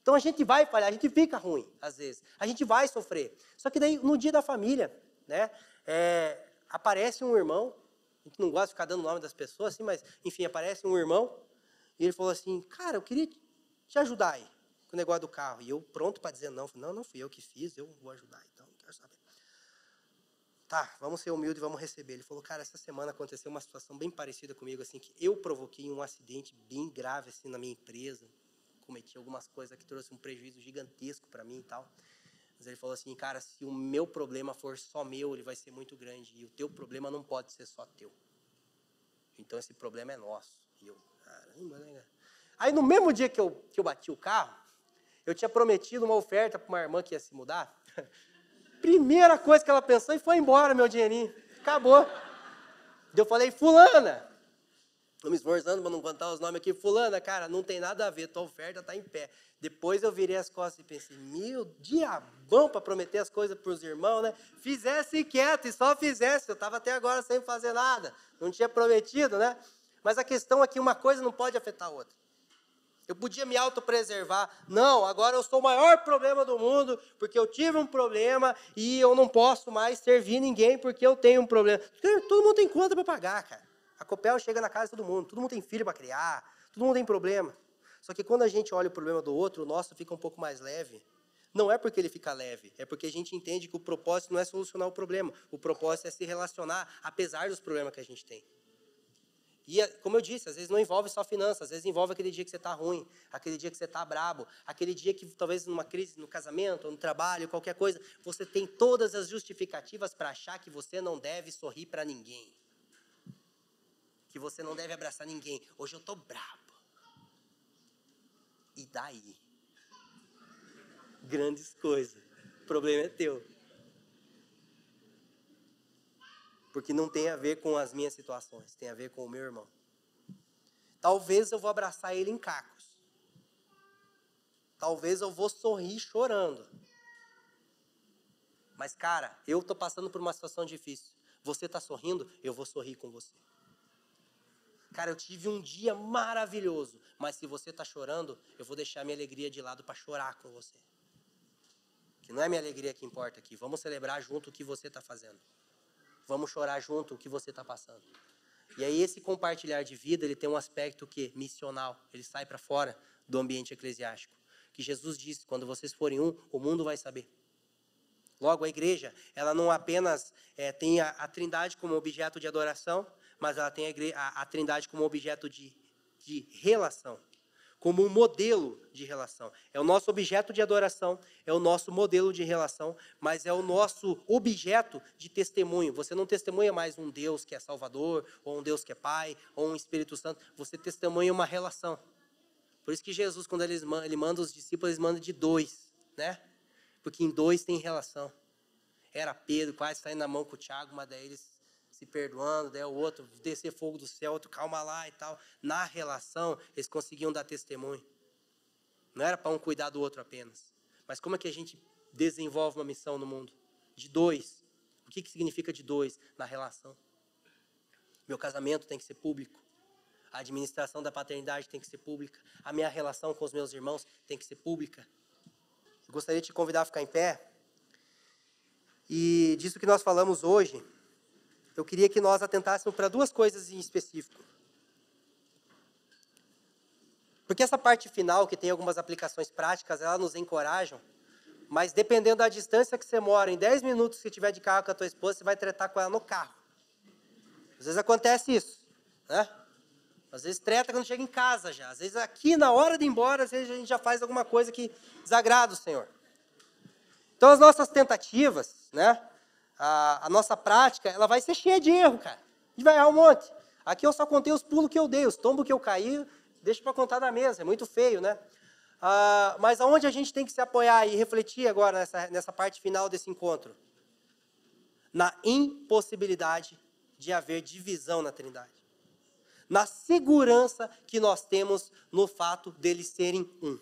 Então a gente vai falhar, a gente fica ruim, às vezes. A gente vai sofrer. Só que daí, no dia da família, né, aparece um irmão, a gente não gosta de ficar dando o nome das pessoas, assim, mas, enfim, aparece um irmão, e ele falou assim, cara, eu queria te ajudar aí, com o negócio do carro. E eu pronto para dizer não, falei, não fui eu que fiz, eu vou ajudar, então, não quero saber. Tá, vamos ser humildes e vamos receber. Ele falou, cara, essa semana aconteceu uma situação bem parecida comigo, assim, que eu provoquei um acidente bem grave, assim, na minha empresa, cometi algumas coisas que trouxe um prejuízo gigantesco para mim e tal. Mas ele falou assim, cara, se o meu problema for só meu, ele vai ser muito grande. E o teu problema não pode ser só teu. Então esse problema é nosso. E eu, caramba, né? Aí no mesmo dia que eu bati o carro, eu tinha prometido uma oferta para uma irmã que ia se mudar. Primeira coisa que ela pensou e foi embora meu dinheirinho. Acabou. Eu falei, fulana, estou me esforçando para não contar os nomes aqui, fulana, cara, não tem nada a ver, tua oferta está em pé. Depois eu virei as costas e pensei, meu diabão para prometer as coisas para os irmãos, né? Fizesse quieto e só fizesse, eu estava até agora sem fazer nada, não tinha prometido, né? Mas a questão é que uma coisa não pode afetar a outra. Eu podia me autopreservar. Não, agora eu sou o maior problema do mundo, porque eu tive um problema e eu não posso mais servir ninguém porque eu tenho um problema. Todo mundo tem conta para pagar, cara. A Copel chega na casa de todo mundo tem filho para criar, todo mundo tem problema. Só que quando a gente olha o problema do outro, o nosso fica um pouco mais leve. Não é porque ele fica leve, é porque a gente entende que o propósito não é solucionar o problema. O propósito é se relacionar, apesar dos problemas que a gente tem. E, como eu disse, às vezes não envolve só finanças, às vezes envolve aquele dia que você está ruim, aquele dia que você está brabo, aquele dia que talvez numa crise no casamento, ou no trabalho, qualquer coisa, você tem todas as justificativas para achar que você não deve sorrir para ninguém. Que você não deve abraçar ninguém. Hoje eu estou brabo. E daí? Grandes coisas. O problema é teu. Porque não tem a ver com as minhas situações, tem a ver com o meu irmão. Talvez eu vou abraçar ele em cacos. Talvez eu vou sorrir chorando. Mas, cara, eu estou passando por uma situação difícil. Você está sorrindo, eu vou sorrir com você. Cara, eu tive um dia maravilhoso, mas se você está chorando, eu vou deixar minha alegria de lado para chorar com você. Que não é minha alegria que importa aqui. Vamos celebrar junto o que você está fazendo. Vamos chorar junto o que você está passando. E aí esse compartilhar de vida, ele tem um aspecto que missional. Ele sai para fora do ambiente eclesiástico. Que Jesus disse, quando vocês forem um, o mundo vai saber. Logo, a igreja, ela não apenas tem a trindade como objeto de adoração, mas ela tem a trindade como objeto de relação. Como um modelo de relação. É o nosso objeto de adoração, é o nosso modelo de relação, mas é o nosso objeto de testemunho. Você não testemunha mais um Deus que é Salvador, ou um Deus que é Pai, ou um Espírito Santo. Você testemunha uma relação. Por isso que Jesus, quando ele manda os discípulos, ele manda de 2, né? Porque em 2 tem relação. Era Pedro quase saindo na mão com o Tiago, mas daí eles se perdoando, daí o outro descer fogo do céu, outro calma lá e tal. Na relação, eles conseguiam dar testemunho. Não era para um cuidar do outro apenas. Mas como é que a gente desenvolve uma missão no mundo? De 2. O que significa de 2? Na relação. Meu casamento tem que ser público. A administração da paternidade tem que ser pública. A minha relação com os meus irmãos tem que ser pública. Eu gostaria de te convidar a ficar em pé. E disso que nós falamos hoje, eu queria que nós atentássemos para 2 coisas em específico. Porque essa parte final, que tem algumas aplicações práticas, ela nos encorajam, mas dependendo da distância que você mora, em 10 minutos, se tiver de carro com a tua esposa, você vai tretar com ela no carro. Às vezes acontece isso, né? Às vezes treta quando chega em casa já. Às vezes aqui, na hora de ir embora, às vezes a gente já faz alguma coisa que desagrada o Senhor. Então, as nossas tentativas, né? A nossa prática, ela vai ser cheia de erro, cara. A gente vai errar um monte. Aqui eu só contei os pulos que eu dei, os tombos que eu caí, deixa para contar na mesa, é muito feio, né? Mas aonde a gente tem que se apoiar e refletir agora nessa parte final desse encontro? Na impossibilidade de haver divisão na Trindade. Na segurança que nós temos no fato deles serem um.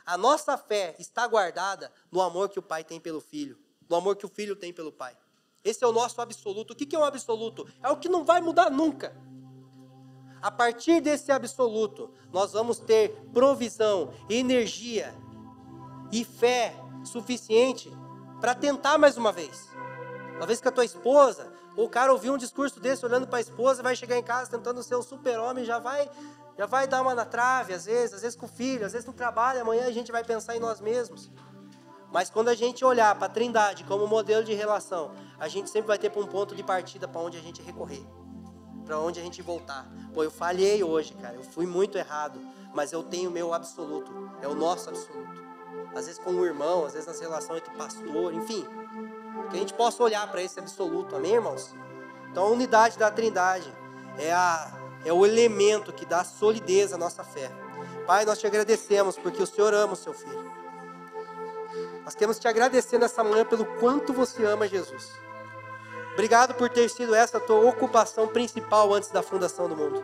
A nossa fé está guardada no amor que o Pai tem pelo Filho, no amor que o Filho tem pelo Pai. Esse é o nosso absoluto. O que é um absoluto? É o que não vai mudar nunca. A partir desse absoluto, nós vamos ter provisão, energia e fé suficiente para tentar mais uma vez. Talvez que a tua esposa, ou o cara ouviu um discurso desse olhando para a esposa, vai chegar em casa tentando ser um super-homem, já vai dar uma na trave, às vezes com o filho, às vezes no trabalho, amanhã a gente vai pensar em nós mesmos. Mas quando a gente olhar para a Trindade como modelo de relação, a gente sempre vai ter um ponto de partida para onde a gente recorrer, para onde a gente voltar. Pô, eu falhei hoje, cara, eu fui muito errado, mas eu tenho o meu absoluto, é o nosso absoluto. Às vezes com o irmão, às vezes nas relações entre pastor, enfim, que a gente possa olhar para esse absoluto, amém, irmãos? Então a unidade da Trindade é o elemento que dá solidez à nossa fé. Pai, nós te agradecemos porque o Senhor ama o seu filho. Nós queremos te agradecer nessa manhã pelo quanto você ama Jesus. Obrigado por ter sido essa a tua ocupação principal antes da fundação do mundo.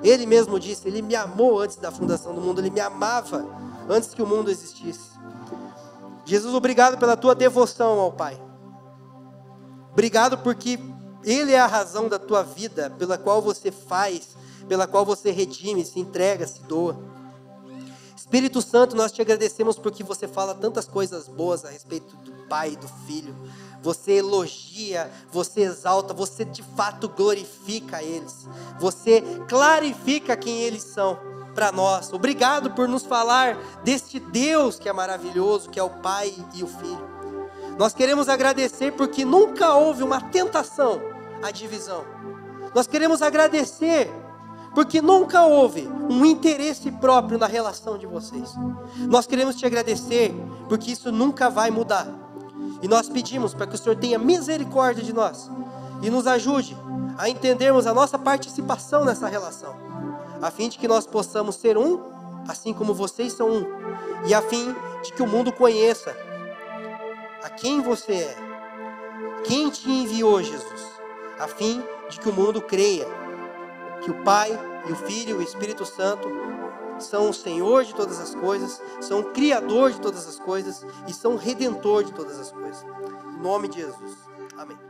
Ele mesmo disse, ele me amou antes da fundação do mundo, ele me amava antes que o mundo existisse. Jesus, obrigado pela tua devoção ao Pai. Obrigado porque Ele é a razão da tua vida, pela qual você faz, pela qual você redime, se entrega, se doa. Espírito Santo, nós te agradecemos porque você fala tantas coisas boas a respeito do Pai e do Filho. Você elogia, você exalta, você de fato glorifica eles. Você clarifica quem eles são para nós. Obrigado por nos falar deste Deus que é maravilhoso, que é o Pai e o Filho. Nós queremos agradecer porque nunca houve uma tentação à divisão. Nós queremos agradecer porque nunca houve um interesse próprio na relação de vocês. Nós queremos te agradecer porque isso nunca vai mudar. E nós pedimos para que o Senhor tenha misericórdia de nós e nos ajude a entendermos a nossa participação nessa relação, a fim de que nós possamos ser um, assim como vocês são um, e a fim de que o mundo conheça a quem você é, quem te enviou, Jesus, a fim de que o mundo creia que o Pai e o Filho e o Espírito Santo são o Senhor de todas as coisas, são o Criador de todas as coisas e são o Redentor de todas as coisas. Em nome de Jesus. Amém.